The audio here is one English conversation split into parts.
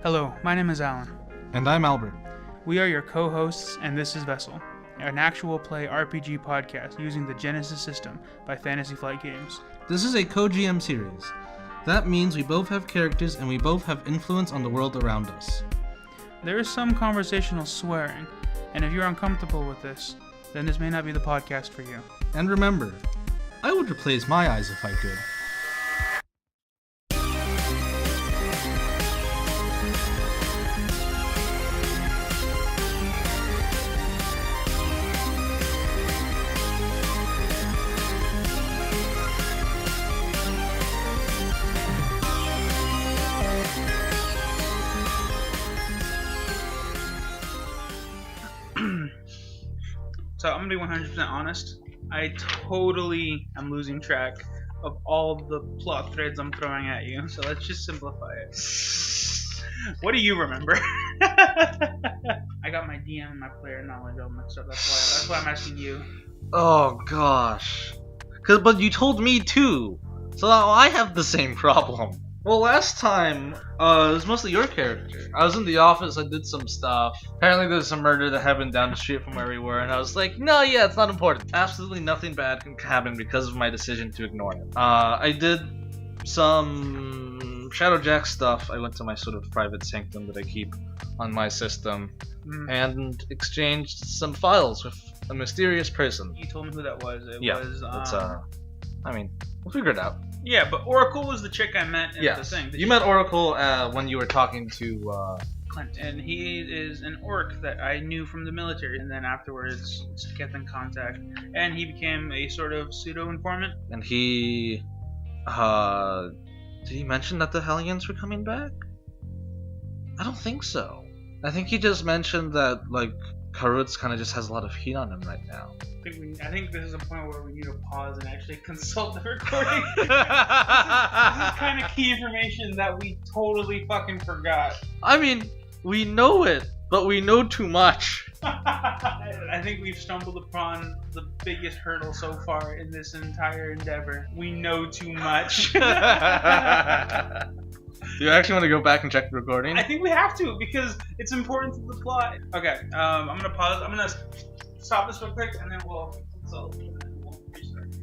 Hello, my name is Alan. And I'm Albert. We are your co-hosts, and this is Vessel, an actual play RPG podcast using the Genesis system by Fantasy Flight Games. This is a co-GM series. That means we both have characters and we both have influence on the world around us. There is some conversational swearing, and if you're uncomfortable with this, then this may not be the podcast for you. And remember, I would replace my eyes if I could. So I'm gonna be 100% honest. I totally am losing track of all the plot threads I'm throwing at you. So let's just simplify it. What do you remember? I got my DM and my player knowledge all mixed up. That's why I'm asking you. Oh gosh. But you told me too. So now I have the same problem. Well, last time, it was mostly your character. I was in the office, I did some stuff. Apparently there's some murder that happened down the street from where we were, and I was like, no, yeah, it's not important. Absolutely nothing bad can happen because of my decision to ignore it. I did some Shadowjack stuff. I went to my sort of private sanctum that I keep on my system, and exchanged some files with a mysterious person. You told me who that was. We'll figure it out. Yeah, but Oracle was the chick I met in the thing. You met Oracle when you were talking to Clint, and he is an orc that I knew from the military, and then afterwards kept in contact, and he became a sort of pseudo-informant. And he, did he mention that the Hellions were coming back? I don't think so. I think he just mentioned that, like, Karutz kind of just has a lot of heat on him right now. I think this is a point where we need to pause and actually consult the recording. This is kind of key information that we totally fucking forgot. I mean, we know it, but we know too much. I think we've stumbled upon the biggest hurdle so far in this entire endeavor. We know too much. Do you actually want to go back and check the recording? I think we have to, because it's important to the plot. Okay, I'm gonna pause. I'm gonna stop this real quick, and then we'll consult. And then we'll restart.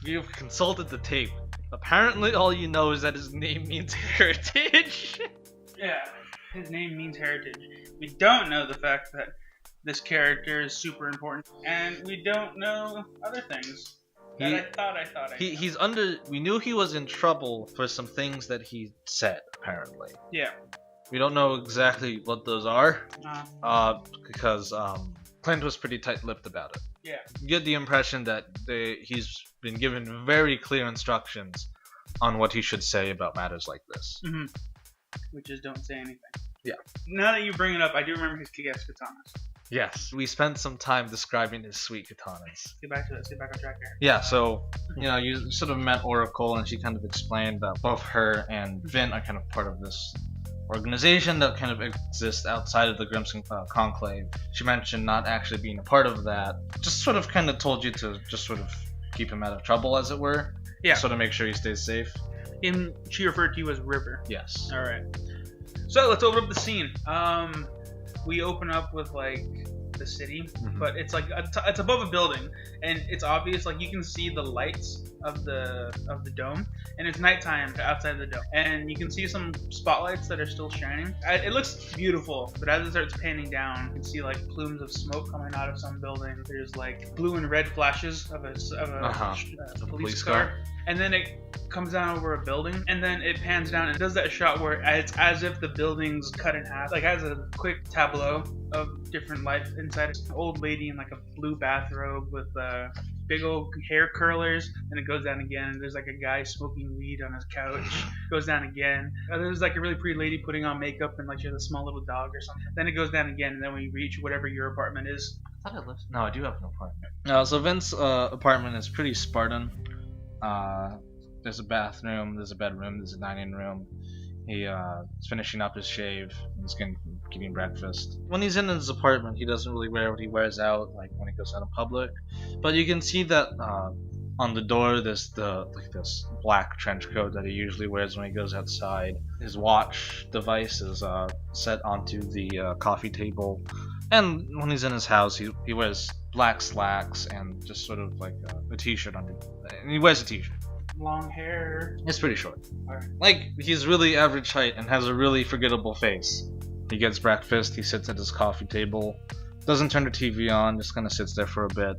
You've consulted the tape. Apparently, all you know is that his name means heritage. Yeah, his name means heritage. We don't know the fact that this character is super important, and we don't know other things. I thought. We knew he was in trouble for some things that he said, apparently. Yeah. We don't know exactly what those are, because Clint was pretty tight-lipped about it. Yeah. You get the impression that he's been given very clear instructions on what he should say about matters like this. Mm-hmm. Which is don't say anything. Yeah. Now that you bring it up, I do remember his kick-ass katanas. Yes, we spent some time describing his sweet katanas. Get back to this. Get back on track here. Yeah, so, you sort of met Oracle, and she kind of explained that both her and Vin are kind of part of this organization that kind of exists outside of the Grimson Conclave. She mentioned not actually being a part of that. Just sort of kind of told you to just sort of keep him out of trouble, as it were. Yeah. Sort of make sure he stays safe. She referred to you as River. Yes. Alright. So, let's open up the scene. We open up with, like, the city, but it's like it's above a building, and it's obvious, like, you can see the lights of the dome, and it's nighttime outside the dome, and you can see some spotlights that are still shining. It looks beautiful, but as it starts panning down, you can see, like, plumes of smoke coming out of some building. There's, like, blue and red flashes of a police car. And then it comes down over a building, and then it pans down and does that shot where it's as if the building's cut in half. Like, has a quick tableau of different life inside. An old lady in, like, a blue bathrobe with big old hair curlers, and it goes down again. And there's, like, a guy smoking weed on his couch. Goes down again. There's, like, a really pretty lady putting on makeup, and, like, she has a small little dog or something. Then it goes down again, and then when you reach whatever your apartment is. I thought I lived. No, I do have an apartment. So Vince's apartment is pretty Spartan. There's a bathroom, there's a bedroom, there's a dining room. He's finishing up his shave. He's getting breakfast. When he's in his apartment, he doesn't really wear what he wears out, like when he goes out in public. But you can see that On the door, there's this black trench coat that he usually wears when he goes outside. His watch device is set onto the coffee table, and when he's in his house, he wears black slacks and just sort of like a t-shirt under. And he wears a t-shirt. Long hair. It's pretty short. Alright. Like, he's really average height and has a really forgettable face. He gets breakfast, he sits at his coffee table, doesn't turn the TV on, just kind of sits there for a bit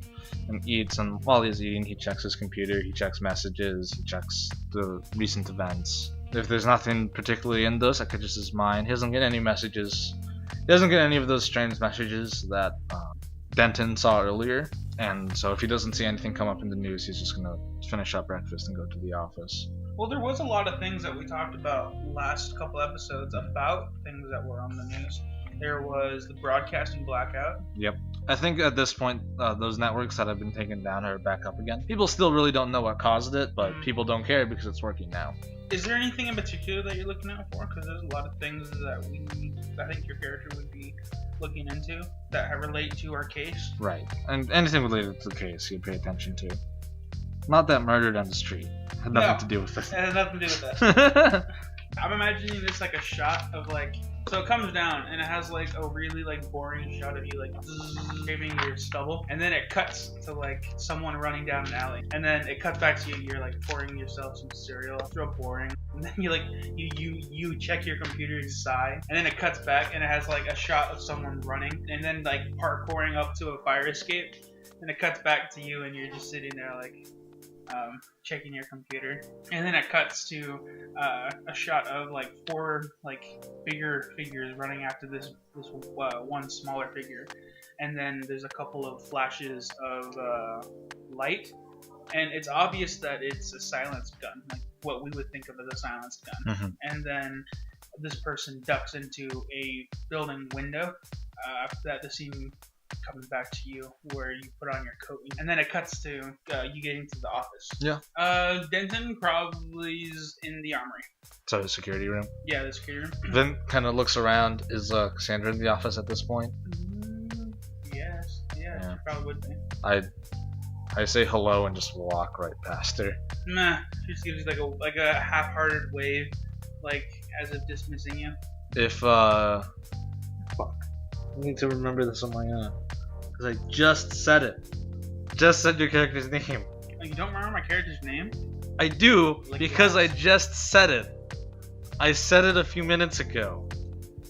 and eats. And while he's eating, he checks his computer, he checks messages, he checks the recent events. If there's nothing particularly in those that catches his mind, he doesn't get any messages. He doesn't get any of those strange messages that Denton saw earlier. And so if he doesn't see anything come up in the news, he's just gonna finish up breakfast and go to the office. Well, there was a lot of things that we talked about last couple episodes about things that were on the news. There was the broadcasting blackout. Yep. I think at this point, those networks that have been taken down are back up again. People still really don't know what caused it, but people don't care because it's working now. Is there anything in particular that you're looking out for? Because there's a lot of things that I think your character would be looking into that relate to our case. Right. And anything related to the case you'd pay attention to. Not that murder down the street. Had nothing to do with it. It has nothing to do with that. I'm imagining this like a shot of like, so it comes down and it has like a really like boring shot of you like shaving your stubble, and then it cuts to like someone running down an alley, and then it cuts back to you. You're like pouring yourself some cereal. It's real boring. And then you like you check your computer, you sigh, and then it cuts back and it has like a shot of someone running, and then like parkouring up to a fire escape, and it cuts back to you and you're just sitting there like checking your computer, and then it cuts to a shot of like 4 like bigger figures running after this one smaller figure, and then there's a couple of flashes of light, and it's obvious that it's a silenced gun, like what we would think of as a silenced gun. Mm-hmm. And then this person ducks into a building window. After that, the scene comes back to you where you put on your coat, and then it cuts to you getting to the office. Yeah. Denton probably is in the armory. So the security room. Yeah, the security room. Then kind of looks around. Is Cassandra in the office at this point? Yes. Yeah, she probably would be. I say hello and just walk right past her. Nah, she just gives you like a half-hearted wave, like as if dismissing you. If fuck, I need to remember this on my own because I just said it. Just said your character's name. Oh, you don't remember my character's name? I do Like because what? I just said it. I said it a few minutes ago.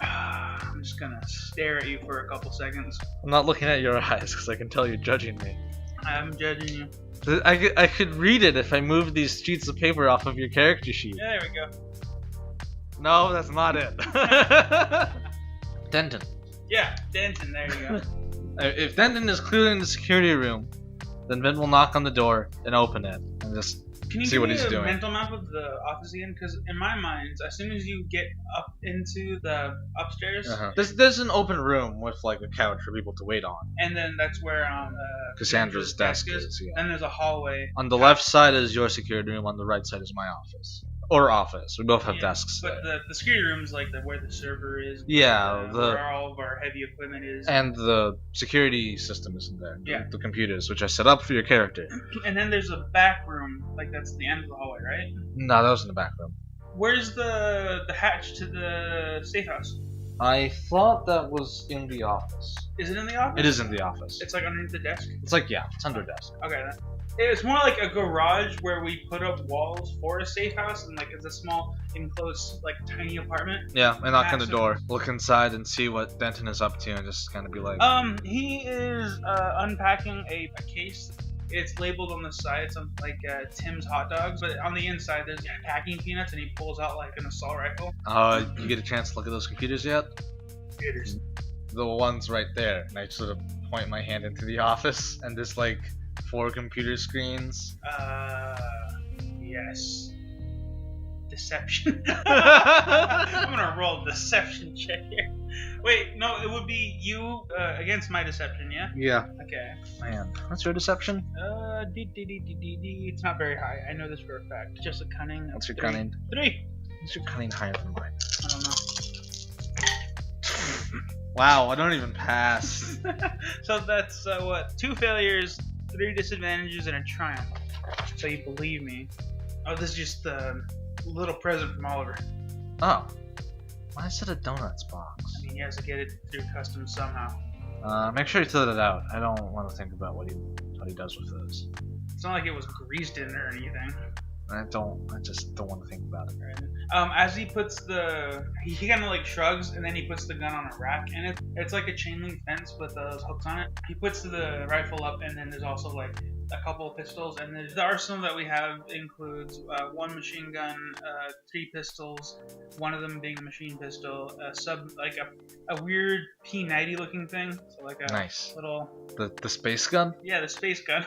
I'm just gonna stare at you for a couple seconds. I'm not looking at your eyes because I can tell you're judging me. I'm judging you. I could read it if I moved these sheets of paper off of your character sheet. Yeah, there we go. No, that's not it. Denton. Yeah, Denton, there you go. If Denton is clearly in the security room, then Vin will knock on the door and open it and just Can you see give what me he's a doing. mental map of the office again? Because in my mind, as soon as you get up into the upstairs, There's an open room with like a couch for people to wait on. and then that's where Cassandra's desk is. Yeah. Then there's a hallway. On the left side is your security room. On the right side is my office. Or office. We both have Yeah, desks But there. the security room is like where the server is. Yeah, where all of our heavy equipment is. And the security system isn't there. Yeah. The computers, which I set up for your character. And then there's a back room, like that's the end of the hallway, right? No, that was in the back room. Where's the hatch to the safe house? I thought that was in the office. Is it in the office? It is in the office. It's like underneath the desk. It's like, yeah, it's under desk. Okay, then. It's more like a garage where we put up walls for a safe house, and like it's a small enclosed, like tiny apartment. Yeah, I knock on the Massive. door, look inside, and see what Denton is up to, and just kind of be like, He is unpacking a case. It's labeled on the side, something like Tim's hot dogs, but on the inside there's packing peanuts, and he pulls out like an assault rifle. you get a chance to look at those computers yet? Computers. The ones right there. And I sort of point my hand into the office, and there's like 4 computer screens. Yes. Deception. I'm gonna roll a deception check here. Wait, no, it would be you against my deception, yeah? Yeah. Okay. Man, what's your deception? It's not very high. I know this for a fact. Just a cunning. of What's your 3. cunning? 3. What's your cunning higher than mine? I don't know. Wow, I don't even pass. So that's what? 2 failures, 3 disadvantages, and a triumph. so you believe me. Oh, this is just a little present from Oliver. Oh. Why is it a donuts box? I mean, he has to get it through customs somehow. Make sure you fill it out. I don't want to think about what he does with those. It's not like it was greased in or anything. I just don't want to think about it. Right. As he puts he kind of like shrugs, and then he puts the gun on a rack, and it's like a chain link fence with those hooks on it. He puts the rifle up, and then there's also like a couple of pistols, and the arsenal that we have includes one machine gun, 3 pistols, one of them being a machine pistol, a weird P90 looking thing, so like a nice little the space gun. Yeah, the space gun.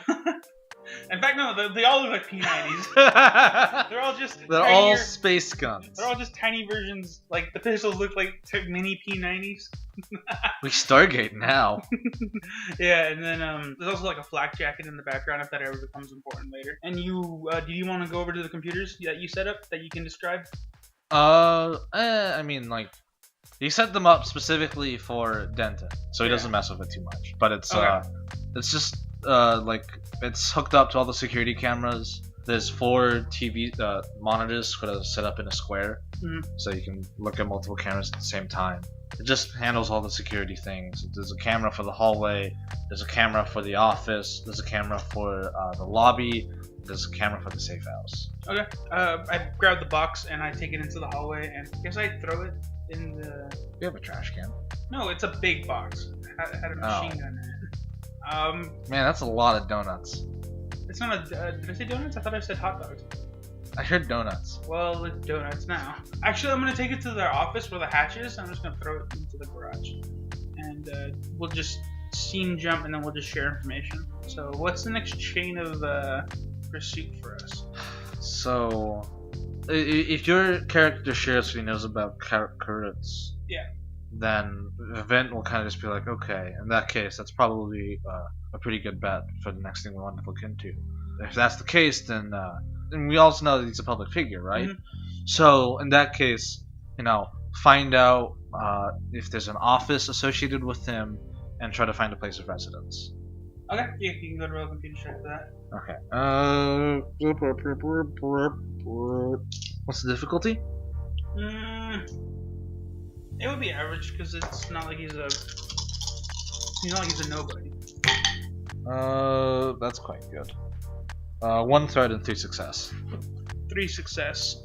In fact, no, they all look like P90s. They're all space guns. They're all just tiny versions. Like the pistols look like mini P90s. We Stargate now. Yeah, and then there's also like a flak jacket in the background if that ever becomes important later. And you, do you want to go over to the computers that you set up that you can describe? I mean, like, he set them up specifically for Denton, so he doesn't mess with it too much. But it's just like it's hooked up to all the security cameras. There's 4 TV monitors set up in a square, so you can look at multiple cameras at the same time. It just handles all the security things. There's a camera for the hallway. There's a camera for the office. There's a camera for the lobby. There's a camera for the safe house. Okay. I grab the box and I take it into the hallway, and I guess I throw it in the. You have a trash can. No, it's a big box. It had a machine gun in it. Man, that's a lot of donuts. It's not did I say donuts? I thought I said hot dogs. I heard donuts. Well, it's donuts now. Actually, I'm gonna take it to their office where the hatch is. I'm just gonna throw it into the garage, and we'll just scene jump, and then we'll just share information. So, what's the next chain of pursuit for us? So, if your character shares what he knows about carrots, then the event will kind of just be like, okay, in that case, that's probably a pretty good bet for the next thing we want to look into. If that's the case, then and we also know that he's a public figure, right? Mm-hmm. So in that case, find out if there's an office associated with him, and try to find a place of residence. Okay, you can go to Roll Computer check for that. Okay. What's the difficulty? It would be average because it's not like he's a nobody. That's quite good. 1 threat and 3 success. 3 success.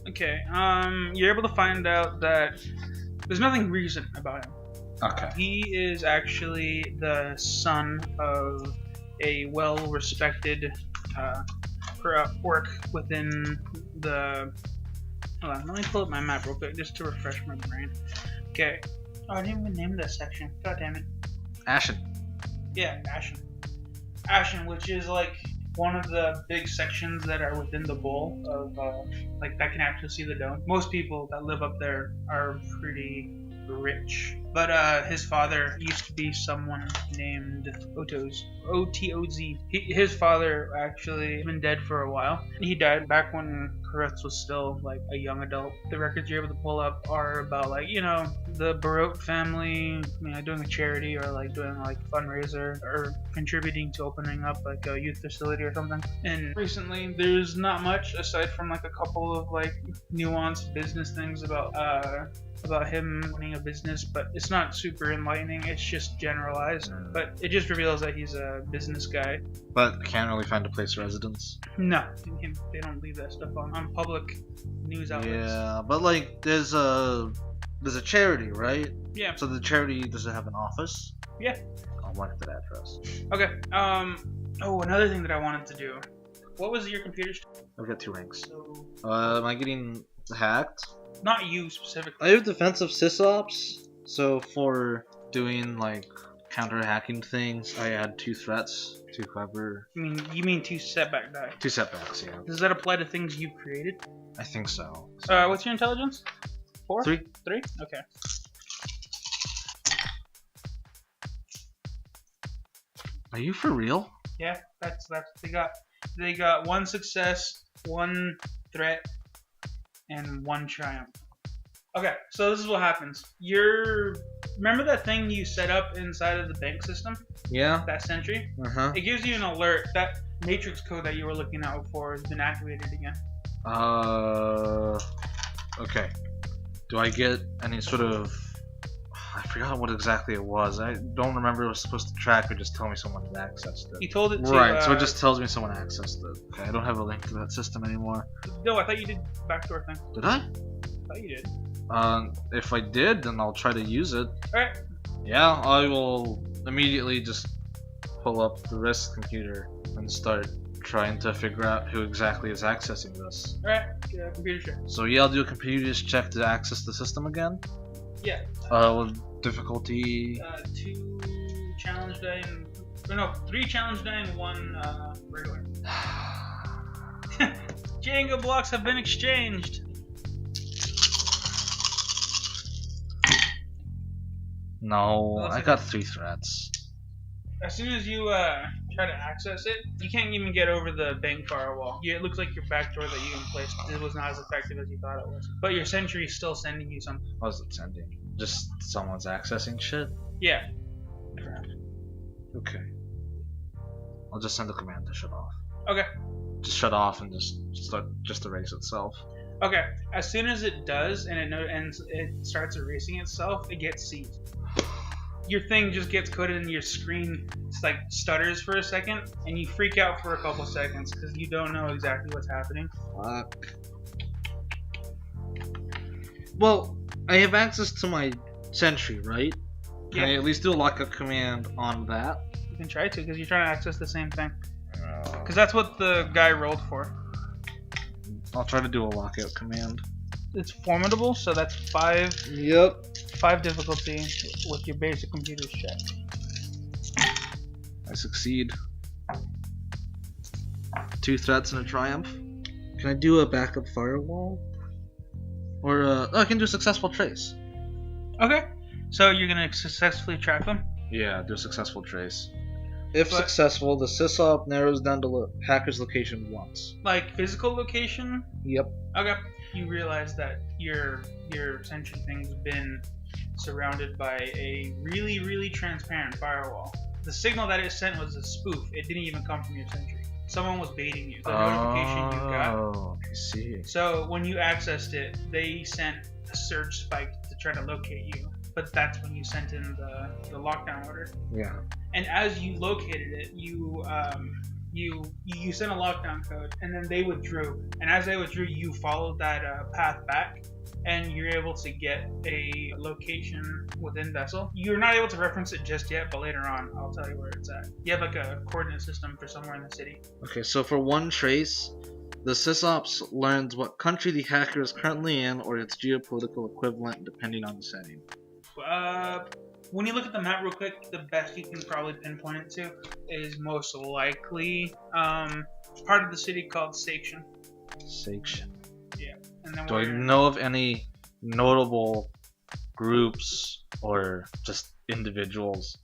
Okay. You're able to find out that there's nothing recent about him. Okay. He is actually the son of a well-respected work within the. Hold on, let me pull up my map real quick just to refresh my brain. Okay. Oh, I didn't even name this section. God damn it. Ashen. Yeah, Ashen. Ashen, which is like one of the big sections that are within the bowl of that can actually see the dome. Most people that live up there are pretty rich, but his father used to be someone named Otoz. His father actually been dead for a while. He died back when Koretz was still like a young adult. The records you're able to pull up are about the Baroque family, doing a charity or doing a fundraiser or contributing to opening up like a youth facility or something. And recently there's not much aside from a couple of nuanced business things about him running a business, but it's not super enlightening. It's just generalized, but it just reveals that he's a business guy. But can't really find a place of residence. No, they don't leave that stuff on public news outlets. Yeah, but there's a charity, right? Yeah. So the charity, does it have an office? Yeah. I'll mark that address. Okay. Oh, another thing that I wanted to do. What was your computer? I've got 2 ranks. So. Am I getting hacked? Not you specifically. I have defensive sysops, so for doing counter hacking things, I add 2 threats, 2 clever. You mean 2 setback die? 2 setbacks, yeah. Does that apply to things you've created? I think so. What's your intelligence? 4? 3. 3? Okay. Are you for real? Yeah, that's they got 1 success, 1 threat, and 1 triumph. Okay, so this is what happens. Remember that thing you set up inside of the bank system? Yeah. That sentry? Uh-huh. It gives you an alert that matrix code that you were looking at before has been activated again. Okay. Do I get any sort of... I forgot what exactly it was. I don't remember it was supposed to track or just tell me someone had accessed it. You told it to... Right, so it just tells me someone accessed it. Okay, I don't have a link to that system anymore. No, I thought you did backdoor thing. Did I? I thought you did. If I did, then I'll try to use it. Alright. Yeah, I will immediately just pull up the risk computer and start trying to figure out who exactly is accessing this. Alright, computer check. So yeah, I'll do a computer check to access the system again. Yeah. With difficulty... 2 challenge die and... No, 3 challenge die and 1 regular. Jenga blocks have been exchanged. No, Well, I got 3 threats. As soon as you try to access it, you can't even get over the bank firewall. It looks like your backdoor that you placed it was not as effective as you thought it was. But your sentry is still sending you something. What was it sending? Just someone's accessing shit? Yeah. Crap. Okay. I'll just send a command to shut off. Okay. Just shut off and just erase itself. Okay. As soon as it does and it starts erasing itself, it gets seized. Your thing just gets coded and your screen stutters for a second and you freak out for a couple seconds because you don't know exactly what's happening. Fuck. Well, I have access to my sentry, right? Can I at least do a lockout command on that? You can try to because you're trying to access the same thing. Because that's what the guy rolled for. I'll try to do a lockout command. It's formidable, so that's 5. Yep. 5 difficulty with your basic computer's check. I succeed. 2 threats and a triumph. Can I do a backup firewall? Or I can do a successful trace. Okay. So you're gonna successfully track them? Yeah, do a successful trace. If successful, the sysop narrows down the hacker's location once. Like physical location? Yep. Okay. You realize that your sentry thing's been surrounded by a really, really transparent firewall. The signal that it sent was a spoof. It didn't even come from your sentry. Someone was baiting you. The notification you got. Oh, I see. So when you accessed it, they sent a surge spike to try to locate you. But that's when you sent in the lockdown order. Yeah. And as you located it, you sent a lockdown code, and then they withdrew. And as they withdrew, you followed that path back, and you're able to get a location within Vessel. You're not able to reference it just yet, but later on, I'll tell you where it's at. You have like a coordinate system for somewhere in the city. Okay, so for one trace, the sysops learns what country the hacker is currently in, or its geopolitical equivalent, depending on the setting. When you look at the map real quick, the best you can probably pinpoint it to is most likely part of the city called Section. Section. Yeah. And then Do I know of any notable groups or just individuals?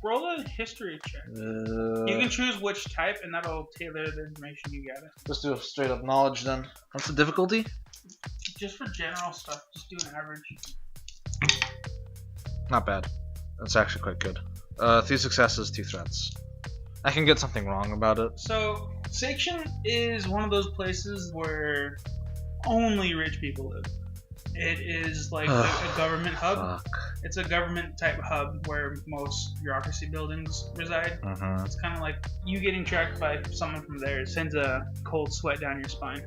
Roll a history check. You can choose which type, and that'll tailor the information you gather. Let's do a straight up knowledge then. What's the difficulty? Just for general stuff, just do an average. Not bad. That's actually quite good. 3 successes, 2 threats. I can get something wrong about it. So, Section is one of those places where only rich people live. It is like a government hub. Fuck. It's a government type hub where most bureaucracy buildings reside. It's kind of like you getting tracked by someone from there. It sends a cold sweat down your spine.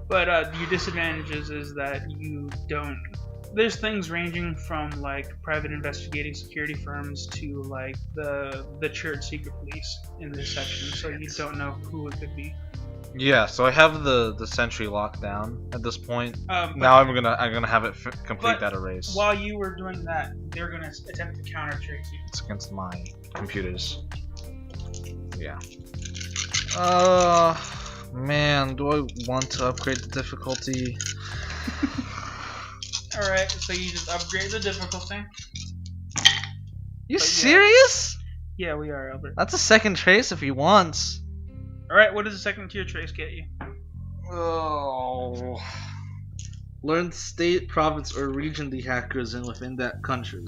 But your disadvantages is that you don't... There's things ranging from like private investigating security firms to like the church secret police in this section, so you don't know who it could be. Yeah, so I have the sentry locked down at this point. Now I'm gonna have it complete that erase. While you were doing that, they're gonna attempt to counter trace you. It's against my computers. Yeah. Man, do I want to upgrade the difficulty? Alright, so you just upgrade the difficulty. You serious? Yeah, we are, Albert. That's a second trace if he wants. Alright, what does the second tier trace get you? Oh. Learn state, province, or region the hacker is in within that country.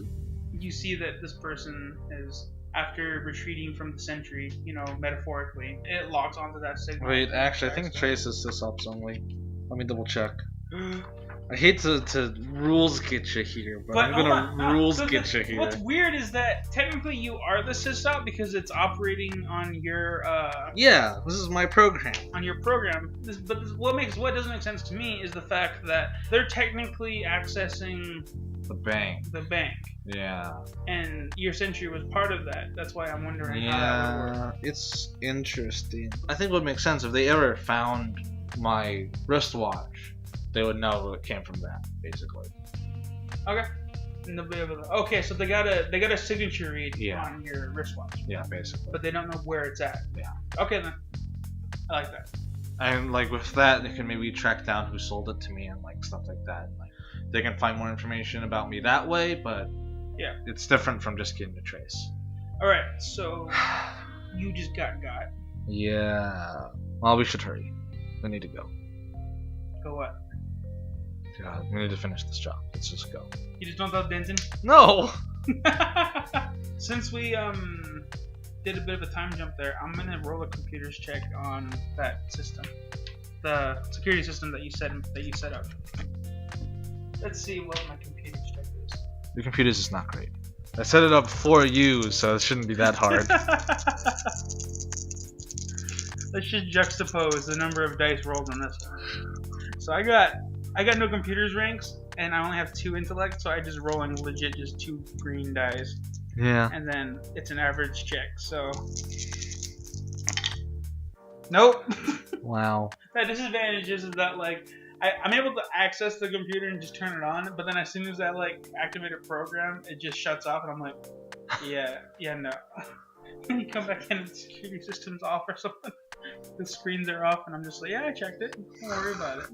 You see that this person is after retreating from the sentry, metaphorically, it locks onto that signal. Wait, actually, I think Trace is sysops only. Let me double check. I hate to rules get you here, but I'm gonna rules get you here. What's weird is that technically you are the sysop because it's operating on your Yeah, this is my program. On your program. What doesn't make sense to me is the fact that they're technically accessing The bank. the bank, Yeah. and your sentry was part of that. That's why I'm wondering how that would work. It's interesting. I think it would make sense if they ever found my wristwatch. They would know it came from that, basically. Okay. And they'll be able to, okay, so they got a signature read Yeah. on your wristwatch, Yeah, basically. but they don't know where it's at. Yeah. Okay then. I like that. And like with that, they can maybe track down who sold it to me and like stuff like that. Like they can find more information about me that way, but Yeah. it's different from just getting a trace. All right. So you just got. Yeah. Well, we should hurry. We need to go. Go what? God, we need to finish this job. Let's just go. You just don't tell Denton? No. Since we did a bit of a time jump there, I'm gonna roll a computers check on that system, the security system that you set up. Let's see what my computers check is. Your computers is not great. I set it up for you, so it shouldn't be that hard. Let's just juxtapose the number of dice rolled on this one. So I got no computers ranks, and I only have 2 intellect, so I just rolling legit just 2 green dice, Yeah. and then it's an average check. So nope. Wow. The disadvantage is that like I'm able to access the computer and just turn it on, but then as soon as I like activate a program, it just shuts off, and I'm like, yeah, no. When you come back in, the security system's off or something. The screens are off, and I'm just like, yeah, I checked it. Don't worry about it.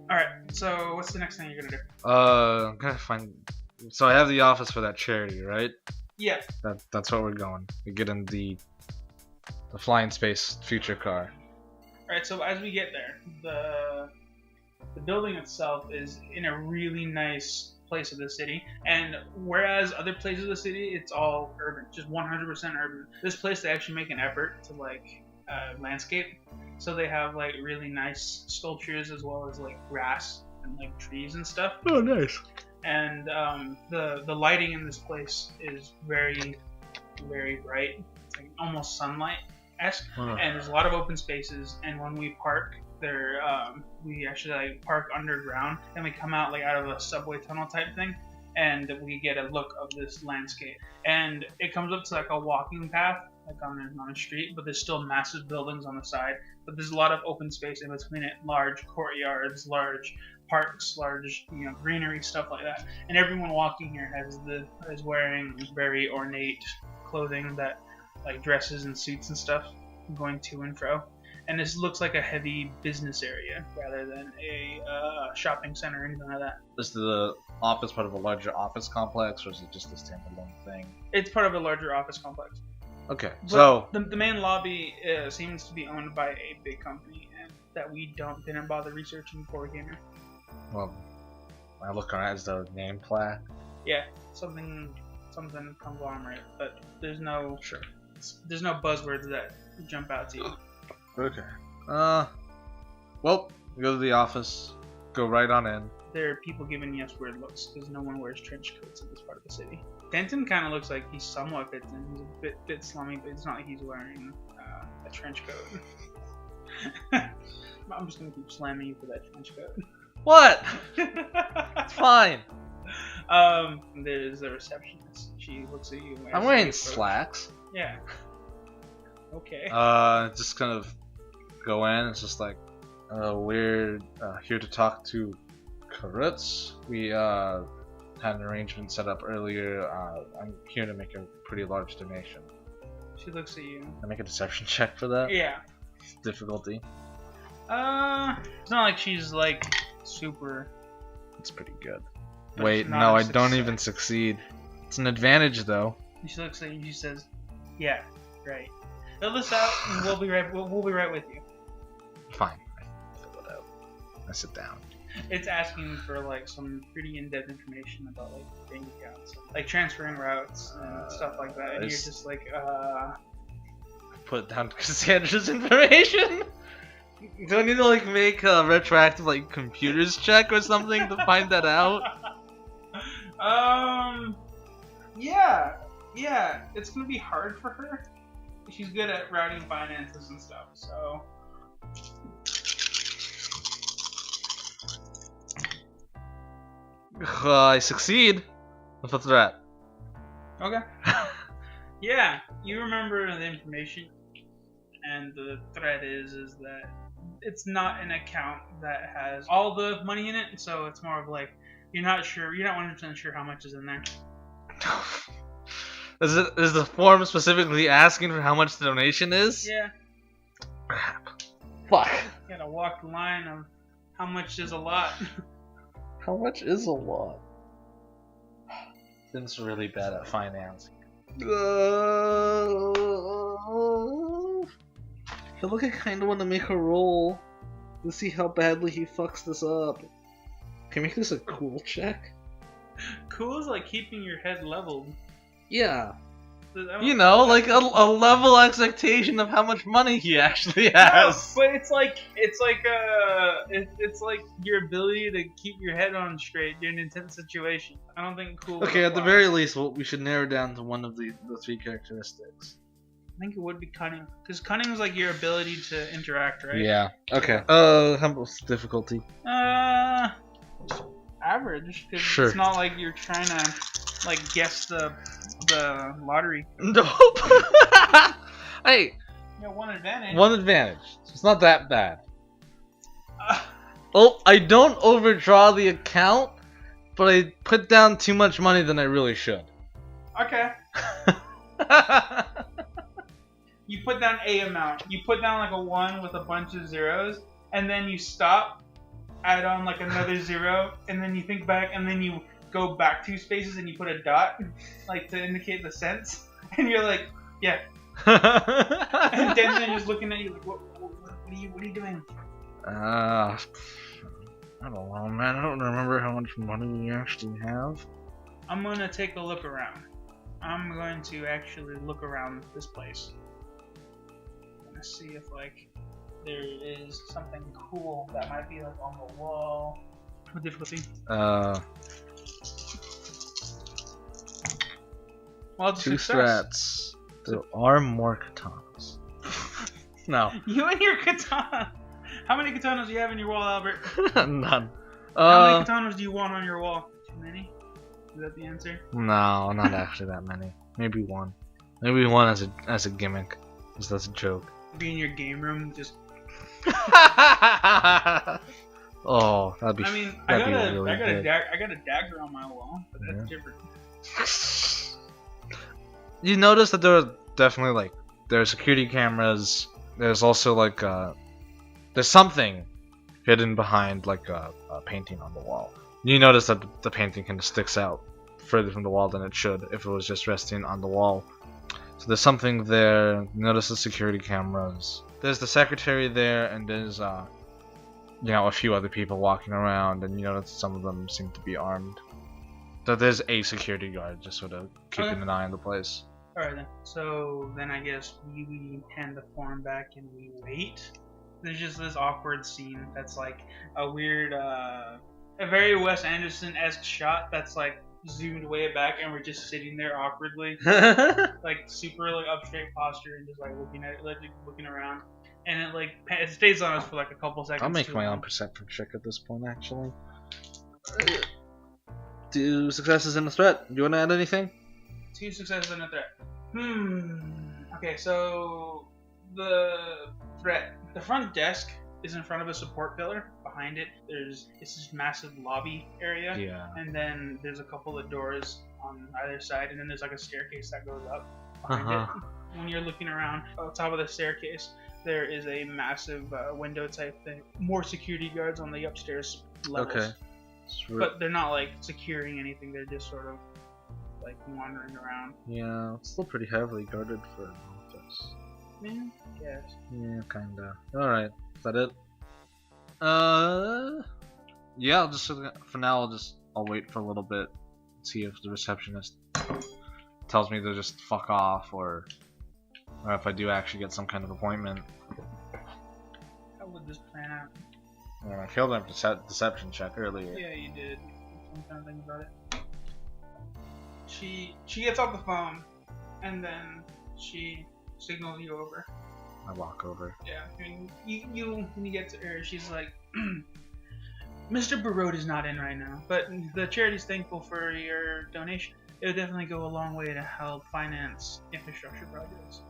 All right. So what's the next thing you're gonna do? I'm gonna find. So I have the office for that charity, right? Yeah. That's where we're going. We get in the flying space future car. All right. So as we get there, the building itself is in a really nice place of the city, and whereas other places of the city, it's all urban, just 100% urban. This place, they actually make an effort to like landscape, so they have like really nice sculptures as well as like grass and like trees and stuff. Oh, nice. And the lighting in this place is very, very bright. It's like almost sunlight-esque. Huh. And there's a lot of open spaces. And when we park there, we actually like park underground, and we come out like out of a subway tunnel type thing, and we get a look of this landscape. And it comes up to like a walking path, like on a street, but there's still massive buildings on the side. But there's a lot of open space in between it, large courtyards, large parks, large greenery, stuff like that. And everyone walking here is wearing very ornate clothing, that like dresses and suits and stuff, going to and fro. And this looks like a heavy business area rather than a shopping center or anything like that. Is the office part of a larger office complex, or is it just a standalone thing? It's part of a larger office complex. Okay, But so the main lobby seems to be owned by a big company, and that we didn't bother researching before we came here. well, I look around. Is the name plaque? Yeah, something conglomerate, but there's no Sure. buzzwords that jump out to you. Okay. Well, we go to the office. Go right on in. There are people giving us weird looks because no one wears trench coats in this part of the city. Denton kind of looks like he somewhat fits in. He's a bit slummy, but it's not like he's wearing a trench coat. I'm just gonna keep slamming you for that trench coat. What? It's fine. There's the receptionist. She looks at you. I'm wearing slacks. Yeah. Okay. Just kind of go in. It's just like, we're here to talk to Karutz. We had an arrangement set up earlier. I'm here to make a pretty large donation. She looks at you. I make a deception check for that. Yeah. Difficulty. It's not like she's like super. It's pretty good. But Wait, it's not no, a I don't success. even succeed. It's an advantage though. She looks at you. She says, "Yeah, right. Fill this out, and we'll be right with you." Fine. I fill it out. I sit down. It's asking for like some pretty in-depth information about like bank accounts, like transferring routes and stuff like that. And you're just like, Put down Cassandra's information. Do I need to like make a retroactive like computers check or something to find that out? Yeah, it's gonna be hard for her. She's good at routing finances and stuff, so. I succeed with a threat. Okay. Yeah, you remember the information, and the threat is that it's not an account that has all the money in it, so it's more of like you're not 100% sure how much is in there. Is the form specifically asking for how much the donation is? Yeah. Crap. Fuck. You gotta walk the line of how much is a lot. How much is a lot? Vin's really bad at finance. I feel like I kinda wanna make a roll to see how badly he fucks this up. Can we make this a cool check? Cool is like keeping your head leveled. Yeah. You know, like a level expectation of how much money he actually has. No, but it's like your ability to keep your head on straight during an intense situation. I don't think cool. Okay, at the very least, we should narrow down to one of the three characteristics. I think it would be cunning, because cunning is like your ability to interact, right? Yeah. Okay. How about difficulty? Average. Cause Sure. It's not like you're trying to like guess the lottery. Nope. Hey. You got one advantage. One advantage. So it's not that bad. Oh, I don't overdraw the account, but I put down too much money than I really should. Okay. You put down a amount. You put down like a 1 with a bunch of zeros, and then you stop, add on like another 0, and then you think back, and then you go back 2 spaces and you put a dot, like to indicate the cents, and you're like, yeah. And Den's just looking at you like, what are you doing? I don't know, man. I don't remember how much money we actually have. I'm gonna take a look around. I'm going to actually look around this place. I'm gonna see if like there is something cool that might be like on the wall. What difficulty? Well, it's a 2 success. strats. There are more katanas. No. You and your katana. How many katanas do you have in your wall, Albert? None. How many katanas do you want on your wall? Too many? Is that the answer? No, not actually that many. Maybe one. Maybe one as a gimmick. Because that's a joke. Be in your game room, just. Oh, that'd be. I mean, I got really a dagger on my wall, but that's different. You notice that there are definitely like there are security cameras. There's also like there's something hidden behind like a painting on the wall. You notice that the painting kind of sticks out further from the wall than it should if it was just resting on the wall. So there's something there. You notice the security cameras. There's the secretary there, and there's you know, a few other people walking around, and you notice some of them seem to be armed. So there's a security guard just sort of keeping an eye on the place. Alright then. So then I guess we hand the form back and we wait. There's just this awkward scene that's like a weird, a very Wes Anderson-esque shot that's like zoomed way back and we're just sitting there awkwardly. Like super like up straight posture and just like looking around. And it like it stays on us for like a couple seconds. I'll make my own perception check at this point actually. 2 successes and a threat. Do you want to add anything? 2 successes and a threat. Okay, so the threat. The front desk is in front of a support pillar. Behind it, it's this massive lobby area. Yeah. And then there's a couple of doors on either side, and then there's like a staircase that goes up behind it. When you're looking around on top of the staircase, there is a massive window type thing. More security guards on the upstairs levels. Okay. But they're not like securing anything. They're just sort of like wandering around. Yeah, it's still pretty heavily guarded for an office. Yeah, yes. Yeah, kinda. Alright, is that it? Yeah, I'll just for now. I'll wait for a little bit, see if the receptionist tells me to just fuck off, or if I do actually get some kind of appointment. How would this plan out? I failed a deception check earlier. Yeah, you did. I'm trying to think about it. She gets off the phone, and then she signals you over. I walk over. Yeah, and you when you get to her, she's like, Mr. Barode is not in right now, but the charity's thankful for your donation. It would definitely go a long way to help finance infrastructure projects.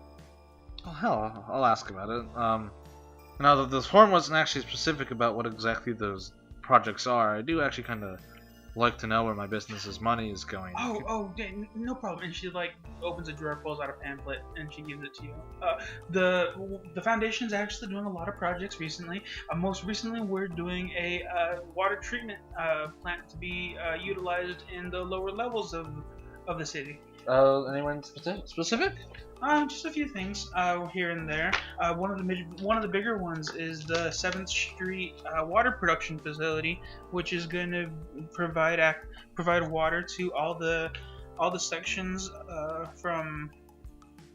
Oh hell, I'll ask about it. Now that this form wasn't actually specific about what exactly those projects are, I do actually kind of like to know where my business's money is going. Dang, no problem. And she like opens a drawer, pulls out a pamphlet, and she gives it to you. The foundation's actually doing a lot of projects recently. Most recently, we're doing a water treatment plant to be utilized in the lower levels of the city. Anyone specific? Just a few things here and there. One of the bigger ones is the 7th Street water production facility, which is going to provide water to all the sections from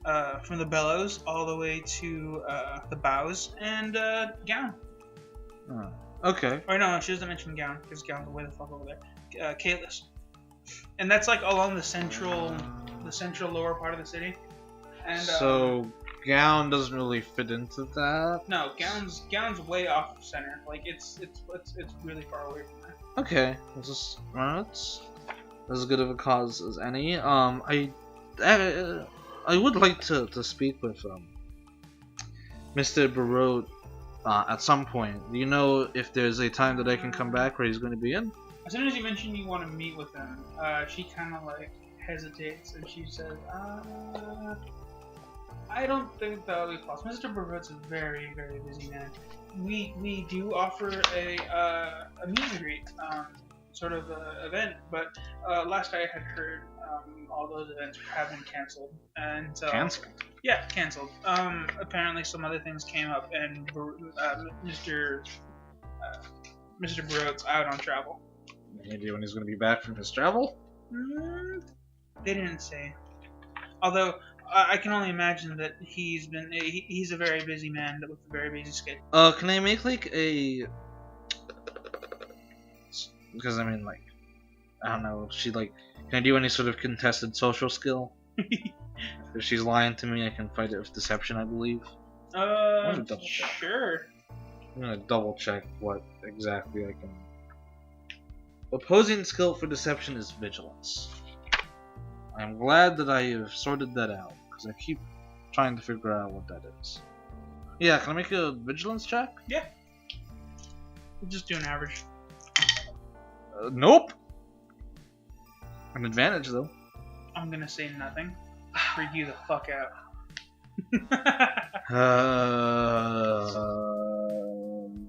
the bellows all the way to the bows and gown. Okay. Or no, she doesn't mention gown because gown's way the fuck over there. Kalis. And that's like along the central lower part of the city. And, so gown doesn't really fit into that. No, gown's way off center. Like it's really far away from there. Okay, that's as good of a cause as any. I would like to speak with Mr. Barode at some point. Do you know if there's a time that I can come back where he's going to be in? As soon as you mention you want to meet with him, she kind of like hesitates and she says, I don't think that will be possible. Mr. Barode's a very, very busy man. We do offer a meet and greet sort of event, but last I had heard, all those events have been canceled. And so, Canceled? Yeah, canceled. Apparently some other things came up, and Mr. Barode's out on travel. Maybe when he's going to be back from his travel? They didn't say. Although I can only imagine that he's a very busy man with a very busy schedule. Can I make like a? Because I mean, like, I don't know. She like, can I do any sort of contested social skill? If she's lying to me, I can fight it with deception, I believe. Sure. I'm gonna double check what exactly I can. Opposing skill for deception is vigilance. I'm glad that I have sorted that out, because I keep trying to figure out what that is. Yeah, can I make a vigilance check? Yeah. We'll just do an average. Nope. An advantage, though. I'm gonna say nothing. Freak you the fuck out.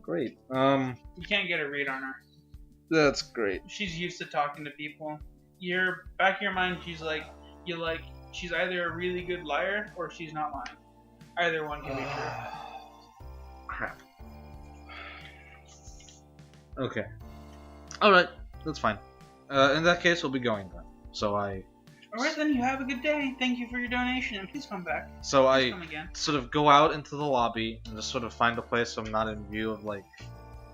Great. You can't get a read on her. That's great. She's used to talking to people. Your back of your mind, she's either a really good liar or she's not lying. Either one can be true. Crap. Okay. Alright, that's fine. In that case, we'll be going then. So I... Alright then, you have a good day. Thank you for your donation, and please come back. So please come again. Sort of go out into the lobby and just sort of find a place so I'm not in view of, like,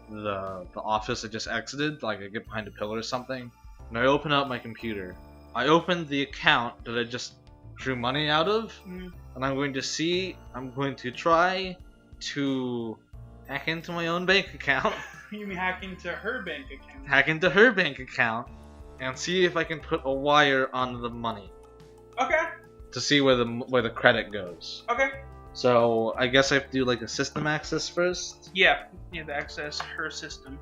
the office I just exited. Like, I get behind a pillar or something. And I open up my computer. I open the account that I just drew money out of. And I'm going to try to hack into my own bank account. You mean hack into her bank account? Hack into her bank account and see if I can put a wire on the money. Okay. To see where the credit goes. Okay. So I guess I have to do like a system access first. Yeah, you have to access her system.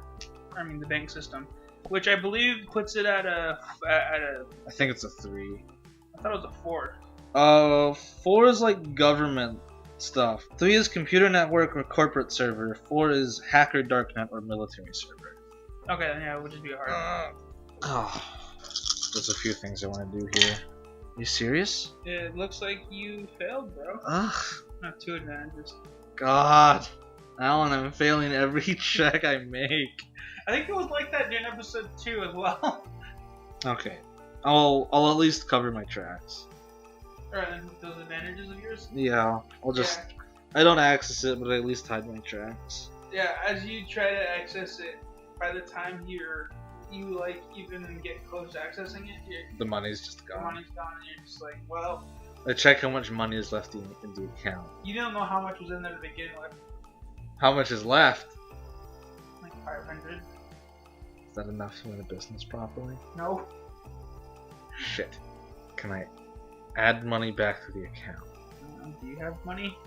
I mean the bank system, which I believe puts it at a. I think it's a 3. I thought it was a 4. 4 is like government stuff. 3 is computer network or corporate server. 4 is hacker, darknet, or military server. Okay, then yeah, it would just be hard. There's a few things I want to do here. You serious? It looks like you failed, bro. Not 2 advantages. God, Alan, I'm failing every check I make. I think it was like that during episode 2 as well. Okay. I'll at least cover my tracks. Alright, those advantages of yours? Yeah, I'll just... I don't access it, but I at least hide my tracks. Yeah, as you try to access it, by the time you like even get close to accessing it, the money's just the gone. money's gone, and you're just like, well, I check how much money is left in the account. you don't know how much was in there to begin with. How much is left? Like 500. Is that enough to run a business properly? No. Shit. Can I add money back to the account? Do you have money?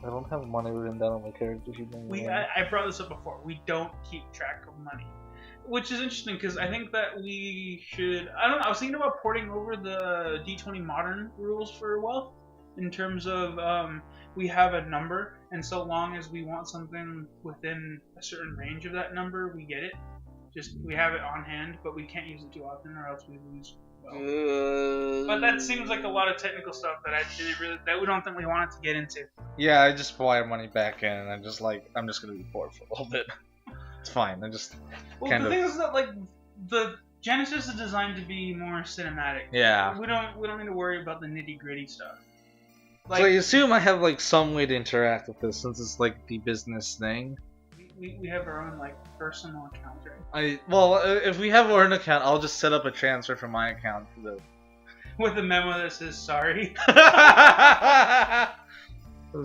I don't have money written down on my character sheet. I brought this up before. We don't keep track of money. Which is interesting because I think that we should. I don't know. I was thinking about porting over the D20 Modern rules for wealth in terms of we have a number, and so long as we want something within a certain range of that number, we get it. Just we have it on hand, but we can't use it too often, or else we lose wealth. But that seems like a lot of technical stuff that we don't think we wanted to get into. Yeah, I just wire money back in, and I'm just gonna be poor for a little bit. It's fine. I just the thing is that like the Genesis is designed to be more cinematic. Yeah. We don't need to worry about the nitty gritty stuff. Like, so I assume I have like some way to interact with this since it's like the business thing. We have our own like personal account, right? If we have our own account, I'll just set up a transfer from my account to the. With a memo that says sorry.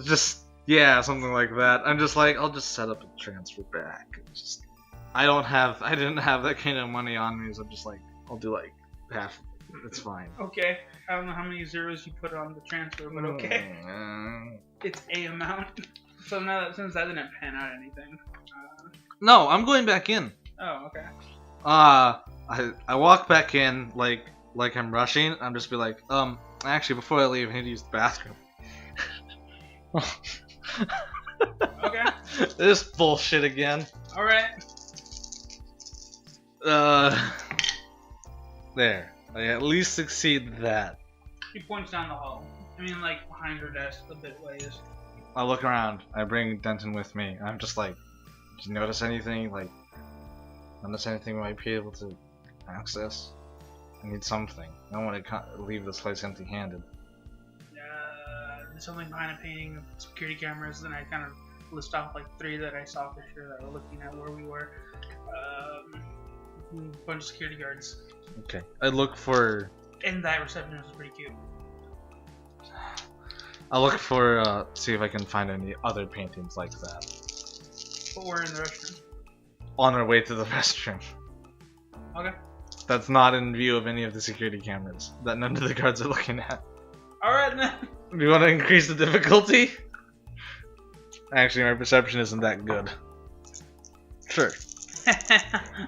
Just. Yeah, something like that. I'm just like, I'll just set up a transfer back. I didn't have that kind of money on me, so I'm just like, I'll do like half. It's fine. Okay. I don't know how many zeros you put on the transfer, but okay. It's a amount. So now since that didn't pan out anything. No, I'm going back in. Oh, okay. I walk back in like I'm rushing. I'm just be like, actually before I leave, I need to use the bathroom. Okay. This bullshit again. Alright. There. I at least succeed that. She points down the hall. I mean, like, behind her desk, a bit ways. I look around. I bring Denton with me. I'm just like, did you notice anything? Like, notice anything we might be able to access? I need something. I don't want to leave this place empty-handed. There's something behind a painting of security cameras, and I kind of list off like 3 that I saw for sure that were looking at where we were. A bunch of security guards. Okay. I look for... And that receptionist was pretty cute. I'll look for, see if I can find any other paintings like that. But we're in the restroom. On our way to the restroom. Okay. That's not in view of any of the security cameras that none of the guards are looking at. Alright then. Do you want to increase the difficulty? Actually, my perception isn't that good. Sure.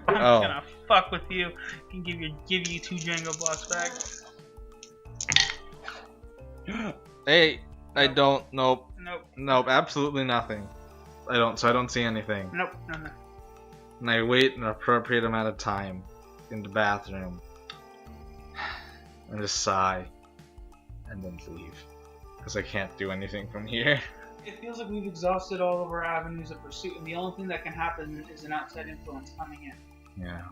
I'm gonna fuck with you and give you 2 Django blocks back. Hey, I don't. Nope. Nope. Absolutely nothing. I don't see anything. Nope. No. And I wait an appropriate amount of time in the bathroom. And just sigh. And then leave. Because I can't do anything from here. It feels like we've exhausted all of our avenues of pursuit, and the only thing that can happen is an outside influence coming in. Yeah.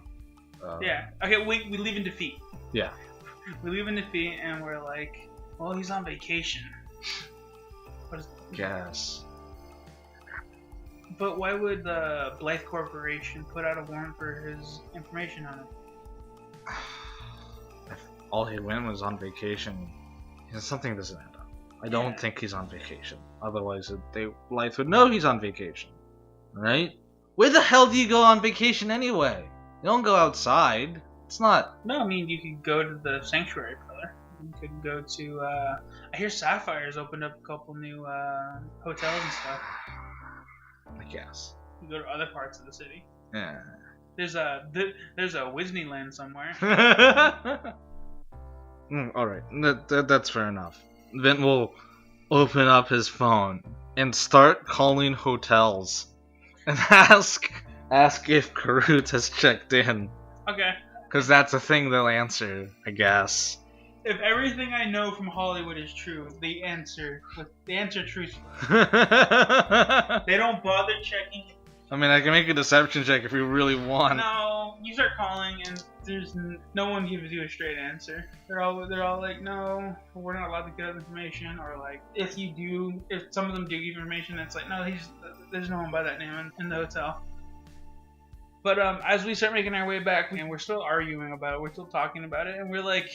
Yeah. Okay, we leave in defeat. Yeah. We leave in defeat, and we're like, well, he's on vacation. Guess. But why would the Blythe Corporation put out a warrant for his information on it? If all he went was on vacation, something doesn't add up. I don't think he's on vacation. Otherwise, Blythe would know he's on vacation. Right? Where the hell do you go on vacation anyway? You don't go outside. It's not... No, I mean, you could go to the Sanctuary Pillar. You could go to, I hear Sapphire's opened up a couple new, hotels and stuff. I guess. You go to other parts of the city. Yeah. There's a Disneyland somewhere. Alright, that's fair enough. Then we'll open up his phone and start calling hotels and ask if Karut has checked in. Okay. Because that's a thing they'll answer, I guess. If everything I know from Hollywood is true, they answer truthfully. They don't bother checking I mean, I can make a deception check if you really want. No, you start calling and there's no one gives you a straight answer. They're all like, no, we're not allowed to get information, or like, if some of them do give information, it's like, no, there's no one by that name in the hotel. But as we start making our way back, and we're still arguing about it, we're still talking about it, and we're like,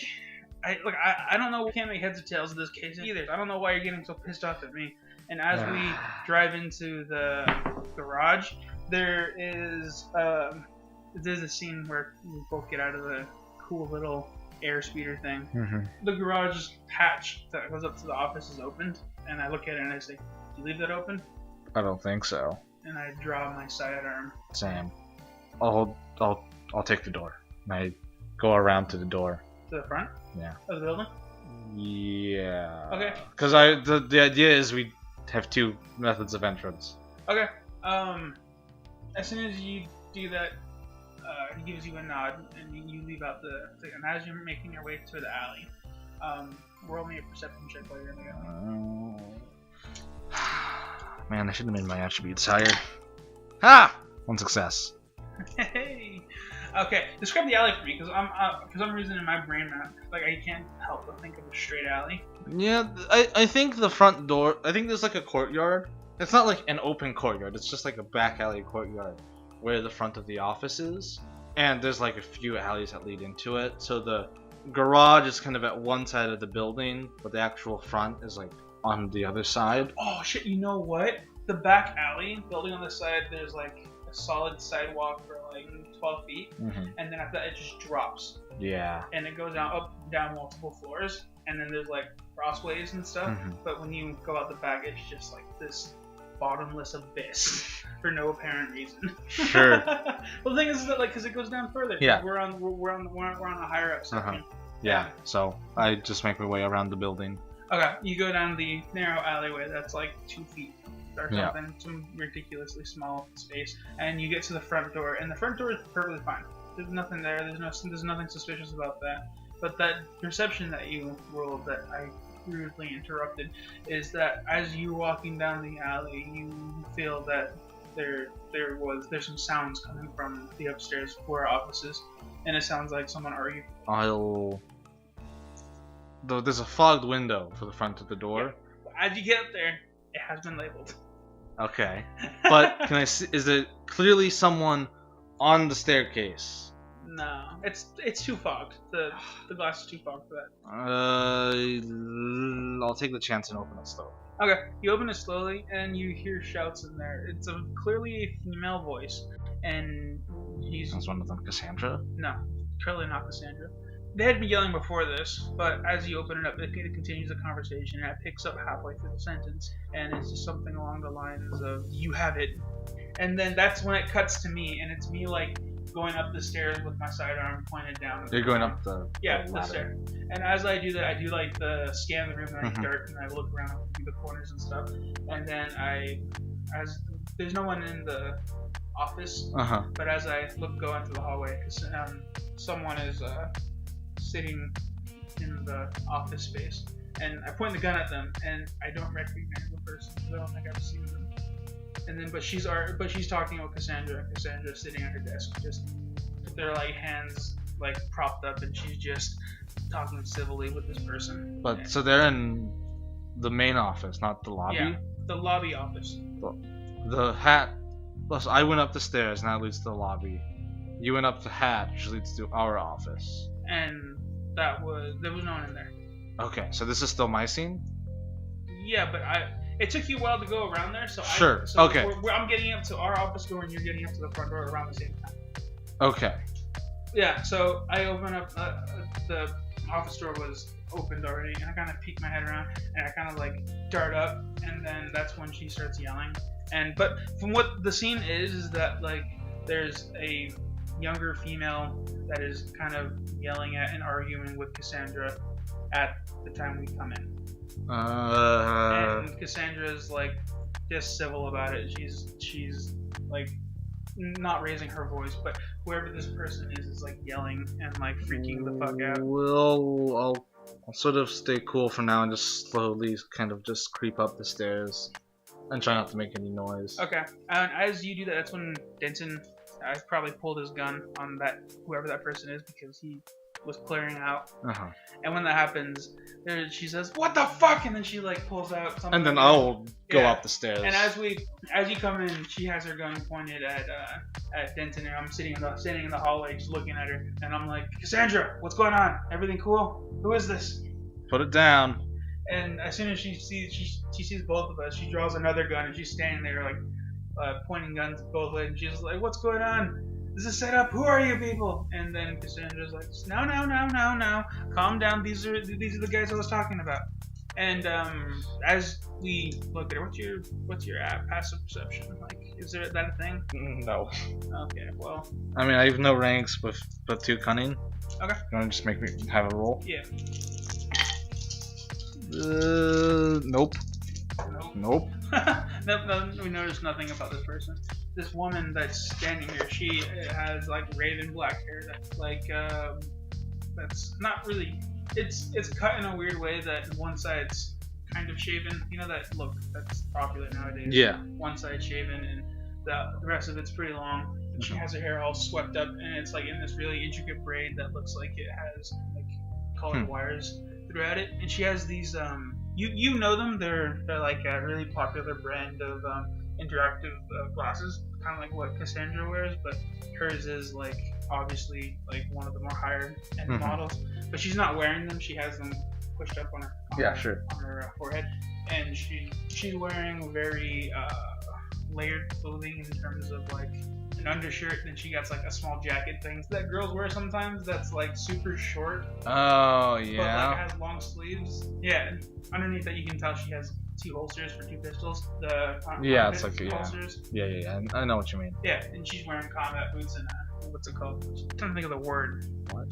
I don't know, we can't make heads or tails of this case either. I don't know why you're getting so pissed off at me. And as we drive into the garage, there's a scene where we both get out of the cool little air speeder thing. Mm-hmm. The garage hatch that goes up to the office is opened, and I look at it and I say, "Did you leave that open?" I don't think so. And I draw my sidearm. Same. I'll take the door. And I go around to the door. To the front? Yeah. Of the building? Yeah. Okay. Because the idea is we have two methods of entrance. Okay. As soon as you do that, he gives you a nod, and you leave out the thing. And as you're making your way to the alley, roll me a perception check while you're in the alley. Man, I should have made my attributes higher. Ha! 1 success. Hey. Okay, describe the alley for me, because for some reason in my brain, like, I can't help but think of a straight alley. Yeah, I think the front door. I think there's like a courtyard. It's not like an open courtyard. It's just like a back alley courtyard where the front of the office is, and there's like a few alleys that lead into it. So the garage is kind of at one side of the building, but the actual front is like on the other side. Oh shit! You know what? The back alley, building on the side, there's like a solid sidewalk for like 12 feet, and then after that it just drops. Yeah. And it goes down multiple floors, and then there's like crossways and stuff. But when you go out the back, it's just like this bottomless abyss for no apparent reason. Sure. Well, the thing is that, like, because it goes down further. Yeah. We're on a higher up section. Yeah. So I just make my way around the building. Okay, you go down the narrow alleyway that's like 2 feet or something, some ridiculously small space, and you get to the front door, and the front door is perfectly fine. There's nothing there. There's nothing suspicious about that. But that perception that you rolled that I rudely interrupted is that as you're walking down the alley, you feel that there's some sounds coming from the upstairs where our office is, and it sounds like someone arguing. There's a fogged window for the front of the door. Yeah. As you get up there, it has been labeled. Okay, but can I see? Is it clearly someone on the staircase? No, it's too fogged. The glass is too fogged for that. I'll take the chance and open it slowly. Okay, you open it slowly, and you hear shouts in there. It's clearly a female voice, and That's one of them, Cassandra? No, clearly not Cassandra. They had been yelling before this, but as you open it up, it continues the conversation, and it picks up halfway through the sentence, and it's just something along the lines of, "You have it." And then that's when it cuts to me, and it's me, like, going up the stairs with my sidearm pointed down. You're going up the the stairs. And as I do that, I do, like, the scan the room, and I dirt, and I look around through the corners and stuff, and then there's no one in the office, but as I go into the hallway, because someone is sitting in the office space, and I point the gun at them, and I don't recognize the person. I don't think I've seen them. And then, but she's talking about Cassandra. Cassandra's sitting at her desk, just with their like hands like propped up, and she's just talking civilly with this person. But so they're in the main office, not the lobby. Yeah, the lobby office. The hat. Plus, I went up the stairs, and that leads to the lobby. You went up the hatch, which leads to our office. And there was no one in there. Okay, so this is still my scene? Yeah, but it took you a while to go around there, so sure. Okay. I'm getting up to our office door, and you're getting up to the front door around the same time. Okay. Yeah, so I open up, the office door was opened already, and I kind of peek my head around, and I kind of like dart up, and then that's when she starts yelling. But from what the scene is that like there's a younger female that is kind of yelling at and arguing with Cassandra at the time we come in. And Cassandra's like just civil about it. She's like not raising her voice, but whoever this person is like yelling and like freaking the fuck out. Well, I'll sort of stay cool for now and just slowly kind of just creep up the stairs. And try not to make any noise. Okay. And as you do that, that's when Denton probably pulled his gun on whoever that person is, because he was clearing out. Uh-huh. And when that happens, she says, "What the fuck?" And then she like pulls out something. And then I'll go up the stairs. And as you come in, she has her gun pointed at Denton, and I'm standing in the hallway just looking at her, and I'm like, "Cassandra, what's going on? Everything cool? Who is this?" Put it down. And as soon as she sees both of us, she draws another gun, and she's standing there like pointing guns at both ways, and she's like, "What's going on? This is set up. Who are you people?" And then Cassandra's like, "No. Calm down. These are the guys I was talking about." And as we look at her, what's your passive perception like? Is that a thing? No. Okay. Well. I mean, I have no ranks but 2 cunning. Okay. You want to just make me have a roll? Yeah. Nope. Nope. No, we noticed nothing about this person. This woman that's standing here, she has like raven black hair that's like that's not really. It's cut in a weird way that one side's kind of shaven. You know that look that's popular nowadays. Yeah. One side shaven and the rest of it's pretty long. And she has her hair all swept up, and it's like in this really intricate braid that looks like it has like colored wires throughout it. And she has these you know them. They're like a really popular brand of interactive glasses, kind of like what Cassandra wears, but hers is like obviously like one of the more higher end models. But she's not wearing them. She has them pushed up on her forehead, and she's wearing very layered clothing in terms of like an undershirt, and she got like a small jacket thing that girls wear sometimes that's like super short. Oh yeah. But like has long sleeves. Yeah. And underneath that you can tell she has 2 holsters for 2 pistols. It's like holsters. Yeah. I know what you mean. Yeah, and she's wearing combat boots and what's it called? I'm trying to think of the word. What?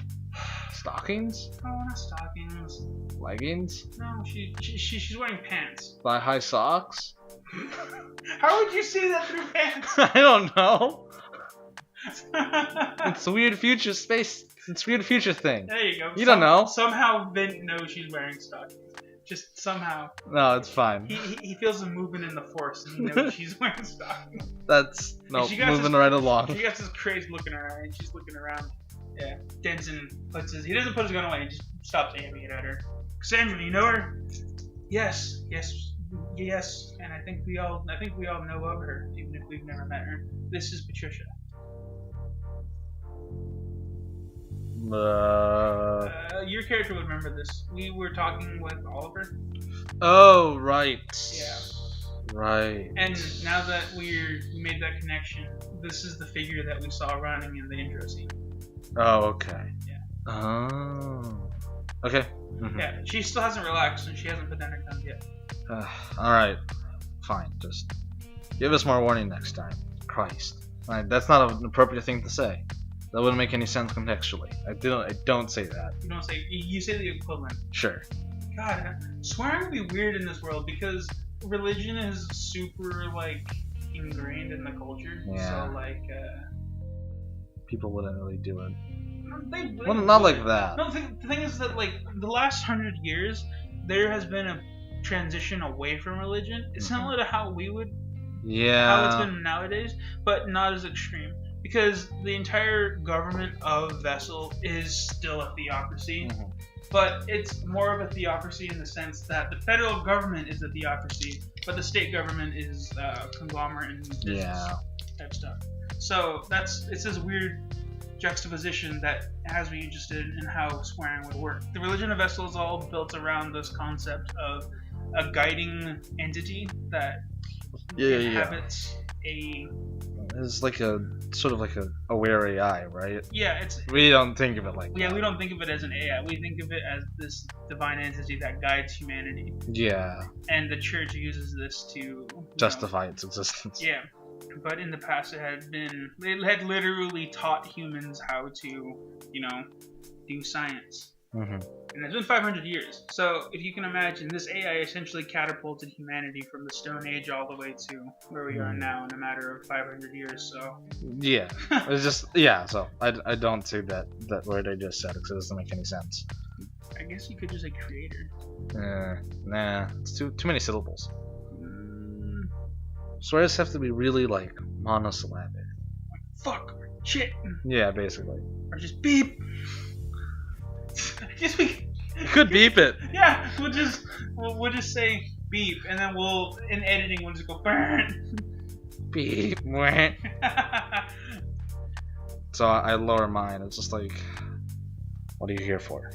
Stockings? No, not stockings. Leggings? No, she's wearing pants. Thigh-high socks? How would you see that through pants? I don't know. It's a weird future space. It's a weird future thing. There you go. You don't know. Somehow Vin knows she's wearing stockings. Just somehow. No, it's fine. He feels a movement in the force, and he knows she's wearing stockings. That's moving right along. She got this crazy look in her eye, and she's looking around. Yeah. Denton he doesn't put his gun away, he just stops aiming it at her. Cassandra, you know her? Yes. And I think we all know of her, even if we've never met her. This is Patricia. Your character would remember this. We were talking with Oliver. Oh, right. Yeah. Right. And now that we made that connection, this is the figure that we saw running in the intro scene. Oh, okay. Yeah. Oh. Okay. Yeah, she still hasn't relaxed and she hasn't put down her gun yet. Alright. Fine. Just give us more warning next time. Christ. Right, that's not an appropriate thing to say. That wouldn't make any sense contextually. I don't say that. You don't say. You say the equivalent. Sure. God, swearing would be weird in this world because religion is super like ingrained in the culture. Yeah. So like. People wouldn't really do it. Well, not like that. No, the thing is that like the last 100 years, there has been a transition away from religion. It's similar to how we would. Yeah. How it's been nowadays, but not as extreme. Because the entire government of Vessel is still a theocracy, but it's more of a theocracy in the sense that the federal government is a theocracy, but the state government is conglomerate and business type stuff. So it's this weird juxtaposition that has me interested in how swearing would work. The religion of Vessel is all built around this concept of a guiding entity that inhabits a. It's like a sort of like a aware AI, right? Yeah, we don't think of it like that. We don't think of it as an AI. We think of it as this divine entity that guides humanity. Yeah. And the church uses this to justify its existence. Yeah. But in the past it had literally taught humans how to, do science. And it's been 500 years. So if you can imagine, this AI essentially catapulted humanity from the Stone Age all the way to where we are now in a matter of 500 years. So yeah, it's just So I don't say that word I just said because it doesn't make any sense. I guess you could just say creator. Nah, it's too many syllables. Swears have to be really like monosyllabic. Fuck, shit, Yeah, basically. or just beep. Just be. You could beep it. Yeah, we'll just say beep, and then in editing we'll just go burn. Beep. So I lower mine. It's just like, what are you here for?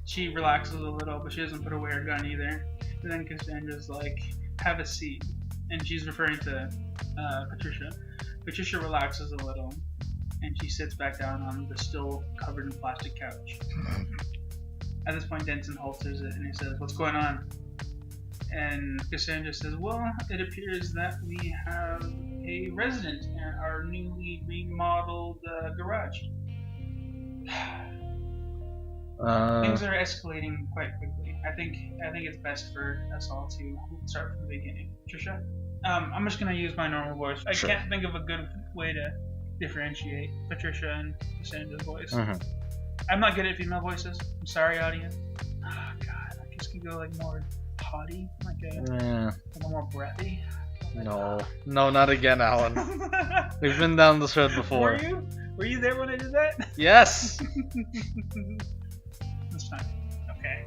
She relaxes a little, but she doesn't put away her gun either. And then Cassandra's like, have a seat, and she's referring to Patricia. Patricia relaxes a little, and she sits back down on the still covered in plastic couch. At this point, Denton halters it, and he says, "What's going on?" And Cassandra says, "Well, it appears that we have a resident in our newly remodeled garage. Things are escalating quite quickly. I think it's best for us all to start from the beginning. Trisha, I'm just gonna use my normal voice. I can't think of a good way to differentiate Patricia and Cassandra's voice. I'm not good at female voices. I'm sorry, audience. Oh God, I guess could go like more haughty, like a little more breathy. No, not again, Alan. We've been down this road before. Were you there when I did that? Yes. That's fine. Okay.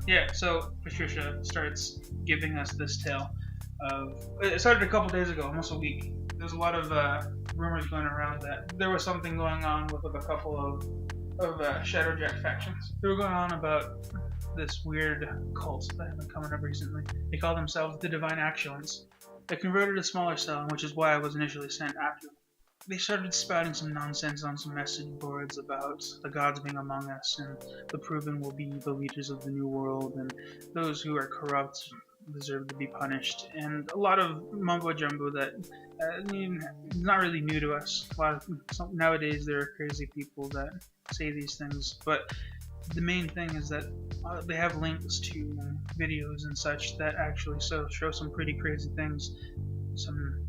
Yeah. So Patricia starts giving us this tale of. It started a couple days ago, almost a week. There's a lot of rumors going around that there was something going on with a couple of Shadowjack factions. They were going on about this weird cult that had been coming up recently. They call themselves the Divine Actuants. They converted a smaller cell, which is why I was initially sent after them. They started spouting some nonsense on some message boards about the gods being among us, and the proven will be the leaders of the new world, and those who are corrupt deserve to be punished, and a lot of mumbo jumbo that is not really new to us. Nowadays there are crazy people that say these things, but the main thing is that they have links to videos and such that actually show some pretty crazy things. Some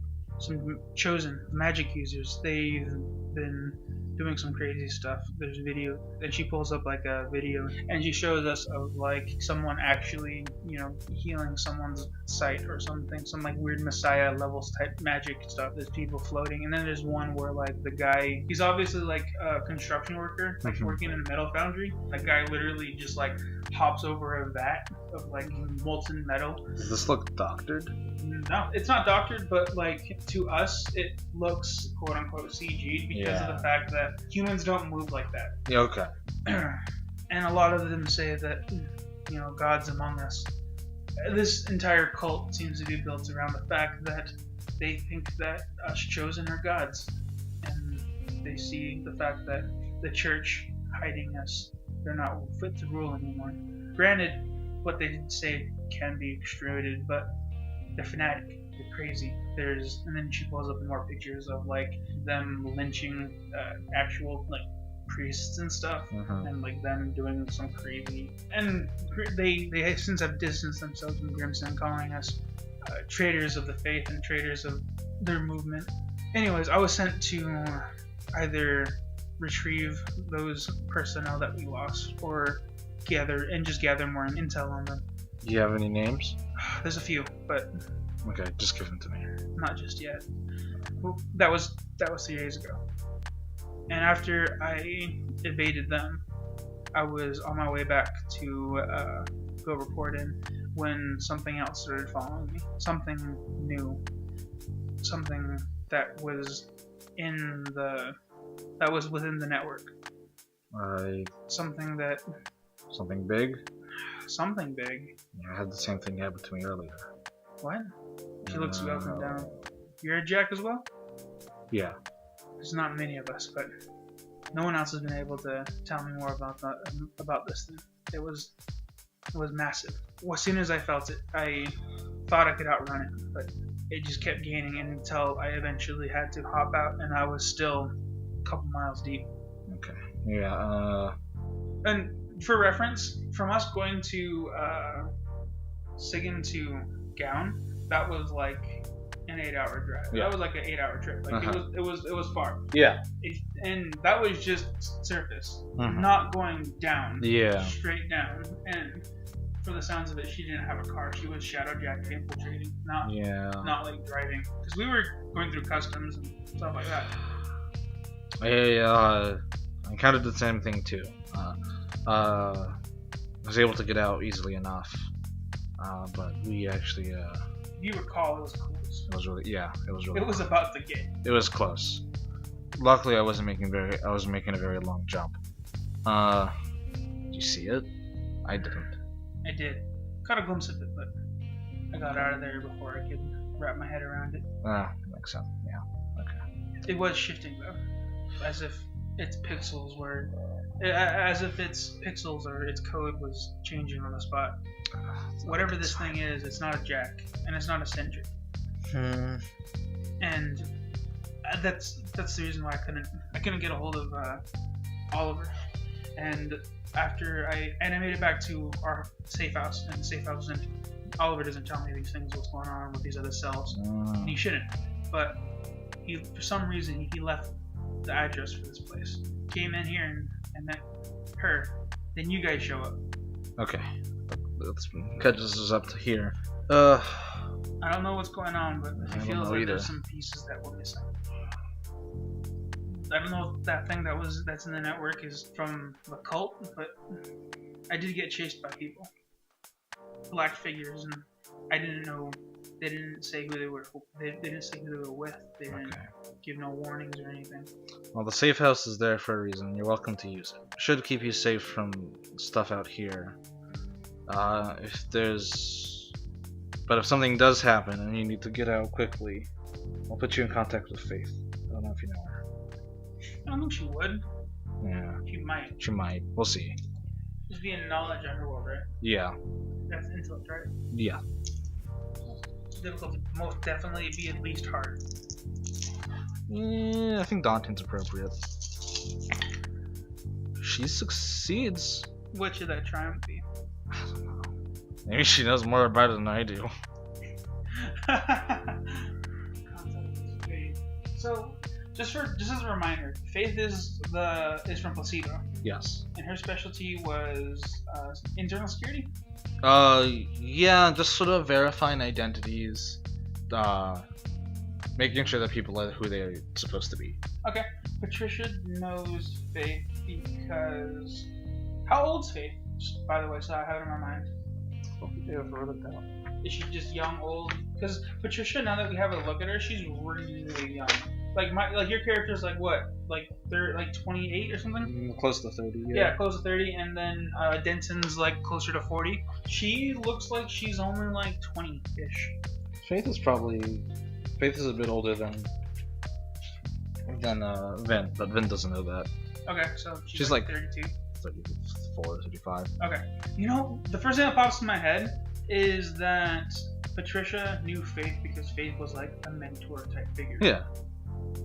chosen magic users, they've been doing some crazy stuff. There's a video, and she pulls up like a video, and she shows us of like someone actually, healing someone's sight or something, some like weird Messiah levels type magic stuff. There's people floating, and then there's one where like the guy, he's obviously like a construction worker, like working in a metal foundry. That guy literally just like hops over a vat of like molten metal. Does this look doctored? No, it's not doctored, but like to us, it looks quote unquote CG'd because of the fact that humans don't move like that. Yeah, okay. And a lot of them say that, God's among us. This entire cult seems to be built around the fact that they think that us chosen are gods. And they see the fact that the church hiding us, they're not fit to rule anymore. Granted, what they say can be extruded, but they're fanatic. They're crazy. And then she pulls up more pictures of like them lynching actual like priests and stuff, and like them doing some crazy. And they since have distanced themselves from Grimson, calling us traitors of the faith and traitors of their movement. Anyways, I was sent to either retrieve those personnel that we lost, or gather more intel on them. Do you have any names? There's a few, but okay, just give them to me. Not just yet. Well, that was 3 days ago. And after I evaded them, I was on my way back to go report in when something else started following me. Something new. Something that was within the network. Something big? Something big. Yeah, I had the same thing happen to me earlier. What? She looks you up and down. You're a Jack as well? Yeah. There's not many of us, but no one else has been able to tell me more about this thing. It was massive. As soon as I felt it, I thought I could outrun it, but it just kept gaining until I eventually had to hop out, and I was still a couple miles deep. Okay. Yeah. And for reference, from us going to Sigan to Gown, that was like an 8-hour drive. Yeah. That was like an 8-hour trip. Like it was far. Yeah. And that was just surface, not going down. Yeah. Straight down. And for the sounds of it, she didn't have a car. She was shadowjack infiltrating, not like driving. Because we were going through customs and stuff like that. I encountered the same thing too. I was able to get out easily enough, but we actually. You recall, it was close. It was really, It was about to get. It was close. Luckily, I wasn't making a very long jump. Did you see it? I didn't. I did. Caught a glimpse of it, but I got out of there before I could wrap my head around it. Makes sense. Yeah. Okay. It was shifting though, as if its pixels were, as if its pixels or its code was changing on the spot. Whatever this thing is, it's not a jack, and it's not a centric. And that's the reason why I couldn't get a hold of Oliver. And after I made it back to our safe house, and the safe house was empty. Oliver doesn't tell me these things, what's going on with these other cells, and he shouldn't. But he, for some reason, he left the address for this place. Came in here and met her. Then you guys show up. Okay. Let's catch this up to here. I don't know what's going on, but it feels like either. there's some pieces that were missing. I don't know if that thing that's in the network is from the cult, but I did get chased by people, black figures, and I didn't know. They didn't say who they were. They didn't say who they were with. They didn't give no warnings or anything. Well, the safe house is there for a reason. You're welcome to use it. Should keep you safe from stuff out here. But if something does happen and you need to get out quickly, I'll put you in contact with Faith. I don't know if you know her. I don't think she would. Yeah. She might. She might. We'll see. She's being knowledge underworld, right? Yeah. That's intellect, right? Yeah. Difficult to most definitely be at least hard. Yeah, I think daunting's appropriate. She succeeds. What should that triumph be? I don't know. Maybe she knows more about it than I do. So, just as a reminder, Faith is from Placido. Yes. And her specialty was internal security. Yeah, just sort of verifying identities, making sure that people are who they're supposed to be. Okay. Patricia knows Faith because how old's Faith? Just, by the way, so I have it in my mind. Is she just young, old? Because Patricia, now that we have a look at her, she's really young. Like your character's like what? Like they're like 28 or something? Close to 30. Yeah, close to 30, and then Denton's like closer to 40. She looks like she's only like 20-ish. Faith is a bit older than Vin, but Vin doesn't know that. Okay, so she's like 32. 34, 35. Okay. You know, the first thing that pops in my head is that Patricia knew Faith because Faith was like a mentor type figure. Yeah.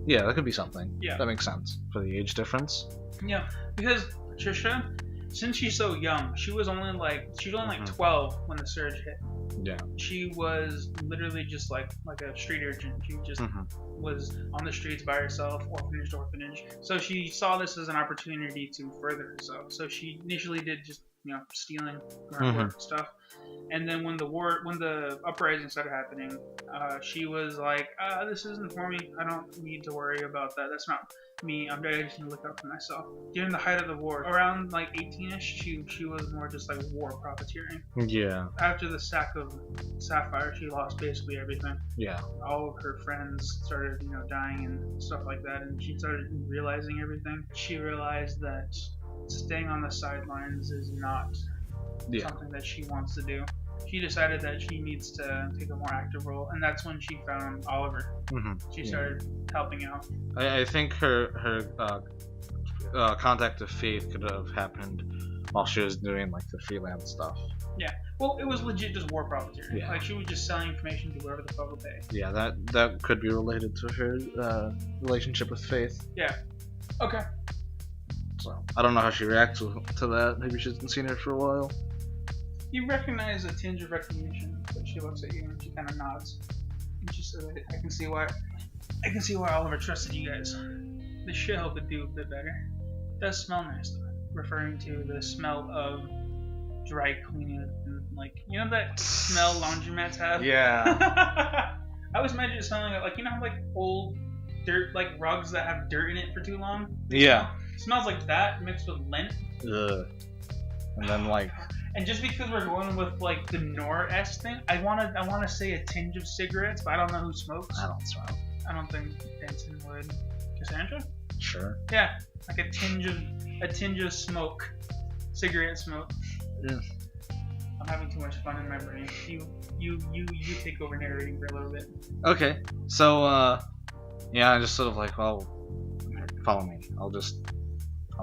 Yeah, that could be something. Yeah. That makes sense for the age difference. Yeah, because Patricia, since she's so young, she was only like 12 when the surge hit. Yeah. She was literally just like a street urchin. She just was on the streets by herself, orphanage to orphanage. So she saw this as an opportunity to further herself. So she initially did just stealing stuff, and then when the uprising started happening, she was like, "This isn't for me. I don't need to worry about that. That's not me. I'm just gonna look out for myself." During the height of the war, around like 18ish, she was more just like war profiteering. Yeah. After the sack of Sapphire, she lost basically everything. Yeah. All of her friends started, dying and stuff like that, and she started realizing everything. She realized that staying on the sidelines is not something that she wants to do. She decided that she needs to take a more active role, and that's when she found Oliver. She started helping out. I think her contact with Faith could have happened while she was doing like the freelance stuff. Yeah, well, it was legit just war profiteering. Yeah. Like she was just selling information to whoever the fuck would pay. Yeah, that could be related to her relationship with Faith. Yeah. Okay. So I don't know how she reacts to that. Maybe she hasn't seen her for a while. You recognize a tinge of recognition, but she looks at you and she kind of nods. And she says, "I can see why Oliver trusted you guys. The shell could do a bit better. It does smell nice, though." Referring to the smell of dry cleaning, and like that smell laundromats have. Yeah. I was imagining it smelling like how like old dirt like rugs that have dirt in it for too long. Yeah. It smells like that mixed with lint. Ugh. And then like. And just because we're going with like the Nor-esque thing, I wanna say a tinge of cigarettes, but I don't know who smokes. I don't smoke. I don't think Denton would. Cassandra? Sure. Yeah, like a tinge of smoke, cigarette smoke. Yeah. I'm having too much fun in my brain. You take over narrating for a little bit. Okay. So yeah, I just sort of like, well, follow me. I'll get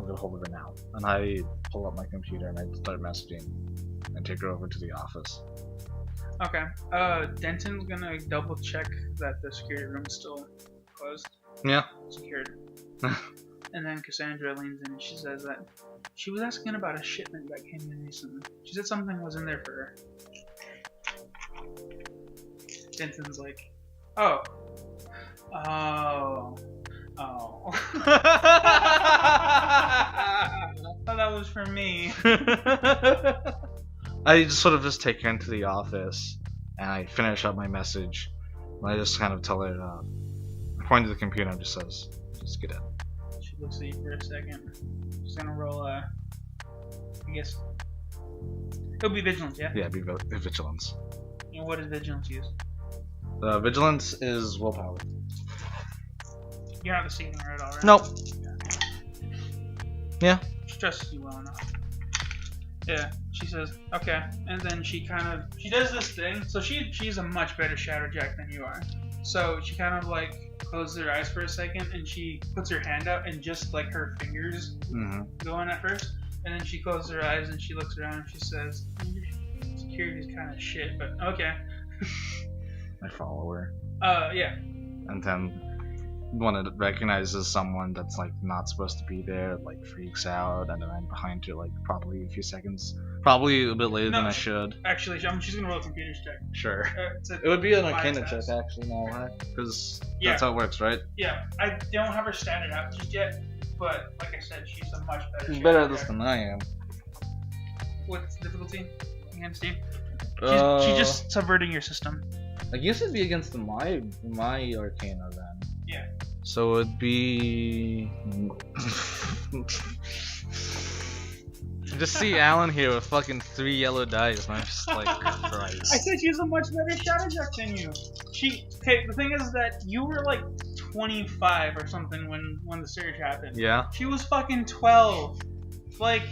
a hold of her now, and I pull up my computer and I start messaging and take her over to the office. Okay. Denton's gonna double check that the security room is still closed. Yeah. Secured. And then Cassandra leans in and she says that she was asking about a shipment that came in recently. She said something was in there for her. Denton's like, oh. I thought that was for me. I just sort of just take her into the office and I finish up my message. And I just kind of tell her, I point to the computer and just says, just get in. She looks at you for a second. She's gonna roll I guess it'll be vigilance, yeah? Yeah, be vigilance. And what does vigilance use? Vigilance is willpower. You're not deceiving her at all, right? Nope. Yeah. She trusts you well enough. Yeah, she says, okay. And then she does this thing. So she's a much better Shadowjack than you are. So she kind of like closes her eyes for a second and she puts her hand out and just like her fingers go in at first. And then she closes her eyes and she looks around and she says, security's kind of shit, but okay. I follow her. Yeah. And then when it recognizes someone that's like not supposed to be there, like freaks out, and then I'm behind her like probably a few seconds, probably a bit later than I should. Actually, she's gonna roll a computer's check. Sure. It would be an Arcana check actually now, because that's how it works, right? Yeah, I don't have her standard out just yet, but like I said, she's a much better. She's better at this than I am. What's the difficulty against you? She's just subverting your system. I guess it'd be against my Arcana then. Yeah. So it'd be. Just see Alan here with fucking 3 yellow dice, and I'm just like, Christ. I said she's a much better Shadowjack than you. The thing is that you were like 25 or something when the surge happened. Yeah. She was fucking 12. Like,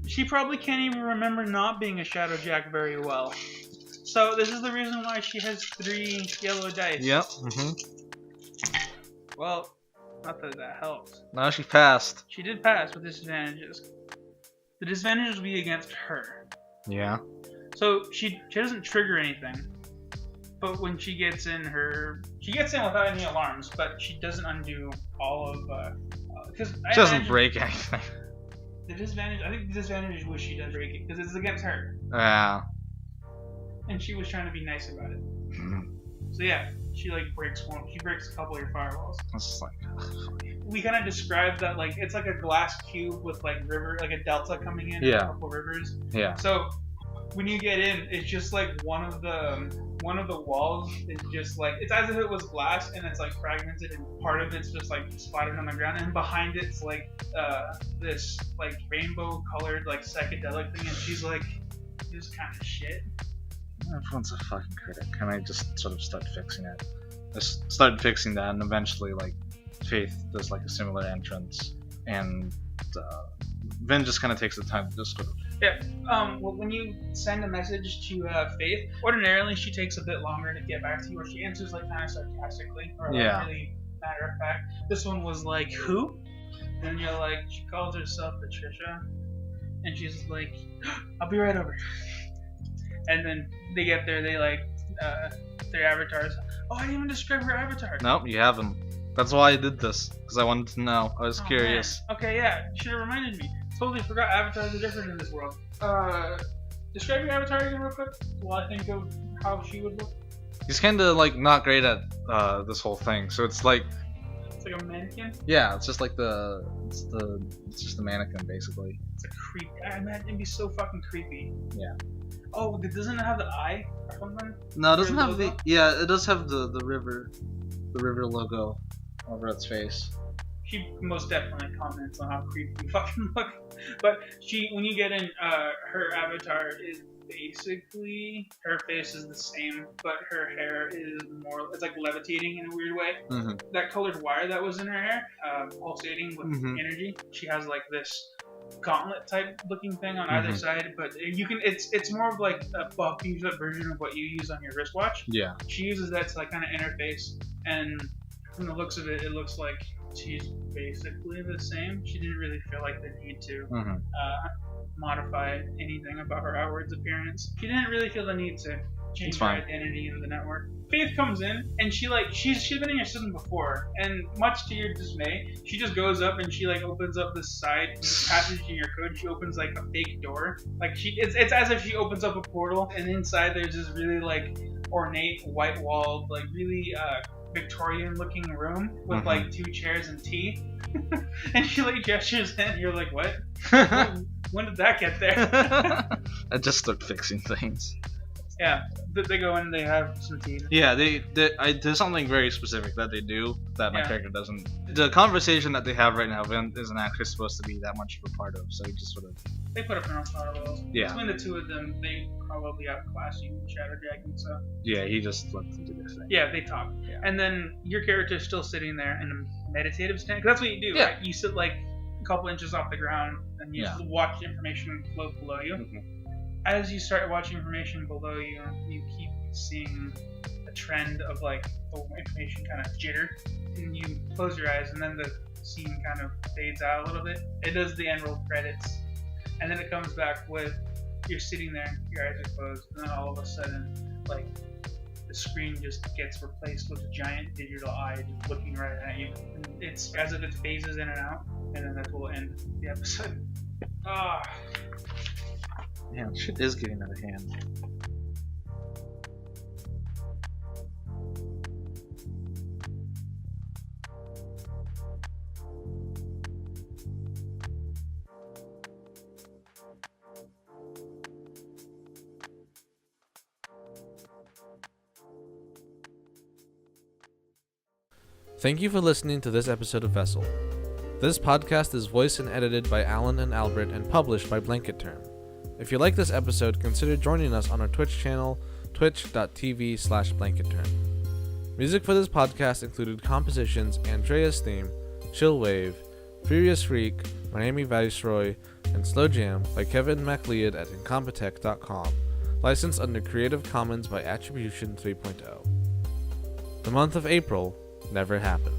she probably can't even remember not being a Shadowjack very well. So this is the reason why she has 3 yellow dice. Yep. Well, not that helps. No, she passed. She did pass with disadvantages. The disadvantages will be against her. Yeah. So she doesn't trigger anything. But when she gets in without any alarms, but she doesn't undo all of because she doesn't break anything. The disadvantage, I think the disadvantage was she does break it because it's against her. Yeah. And she was trying to be nice about it. So yeah, she like breaks one. She breaks a couple of your firewalls. It's just like, we kind of described that like it's like a glass cube with like a delta coming in. Yeah. And a couple rivers. Yeah. So when you get in, it's just like one of the walls is just like it's as if it was glass and it's like fragmented and part of it's just like splattered on the ground and behind it's like this like rainbow colored like psychedelic thing and she's like this kind of shit. Everyone's a fucking critic. Can I just sort of start fixing it? I started fixing that, and eventually, like, Faith does like a similar entrance, and Vin just kind of takes the time to just sort of. Yeah. Well, when you send a message to Faith, ordinarily she takes a bit longer to get back to you, or she answers like kind of sarcastically, or like, really matter of fact. This one was like, "Who?" And you're like, she calls herself Patricia, and she's like, "I'll be right over." And then they get there, they like their avatars. Oh, I didn't even describe her avatar. Nope, you haven't. That's why I did this, because I wanted to know. I was curious. Man. Okay, yeah, you should have reminded me. Totally forgot avatars are different in this world. Describe your avatar again real quick while I think of how she would look. He's kind of like not great at this whole thing, so it's like like a mannequin. Yeah, it's just like it's just the mannequin basically. It's a creep. I imagine it'd be so fucking creepy. Yeah. Oh, doesn't it have the eye or something? No, it doesn't River have logo? Yeah, it does have the river logo over its face. She most definitely comments on how creepy you fucking look. But when you get in, her avatar is basically, her face is the same, but her hair is more, it's like levitating in a weird way. Mm-hmm. That colored wire that was in her hair, pulsating with energy, she has like this gauntlet type looking thing on either side, but it's more of like a buff-used version of what you use on your wristwatch. Yeah. She uses that to like kind of interface, and from the looks of it, it looks like she's basically the same. She didn't really feel like the need to modify anything about her outwards appearance. She didn't really feel the need to change her identity in the network. Faith comes in, and she's been in your system before, and much to your dismay, she just goes up and she like opens up this side passage in your code. She opens like a fake door, like it's as if she opens up a portal, and inside there's this really like ornate white walled, like really Victorian looking room with like 2 chairs and tea. And she like gestures in, you're like, what? When did that get there? I just started fixing things. Yeah, they go in and they have some tea. Yeah, there's something very specific that they do that my character doesn't. The conversation that they have right now isn't actually supposed to be that much of a part of, so you just sort of... They put up their own firewalls. Yeah. Between the two of them, they probably outclass you in Shadow Dragon, so... Yeah, he just lets them do their thing. Yeah, they talk. Yeah. And then your character's still sitting there in a meditative stand, 'cause that's what you do, right? You sit like a couple inches off the ground, and you just watch information float below you. As you start watching information below you, you keep seeing a trend of like the information kind of jitter, and you close your eyes, and then the scene kind of fades out a little bit. It does the end roll credits, and then it comes back with you're sitting there, your eyes are closed, and then all of a sudden, like the screen just gets replaced with a giant digital eye just looking right at you. And it's as if it phases in and out, and then that will end the episode. Man, shit is getting out of hand. Thank you for listening to this episode of Vessel. This podcast is voiced and edited by Alan and Albert and published by Blanket Term. If you like this episode, consider joining us on our Twitch channel, twitch.tv/blanketterm. Music for this podcast included compositions Andreas' theme, Chill Wave, Furious Freak, Miami Viceroy, and Slow Jam by Kevin MacLeod at incompetech.com, licensed under Creative Commons by Attribution 3.0. The month of April never happened.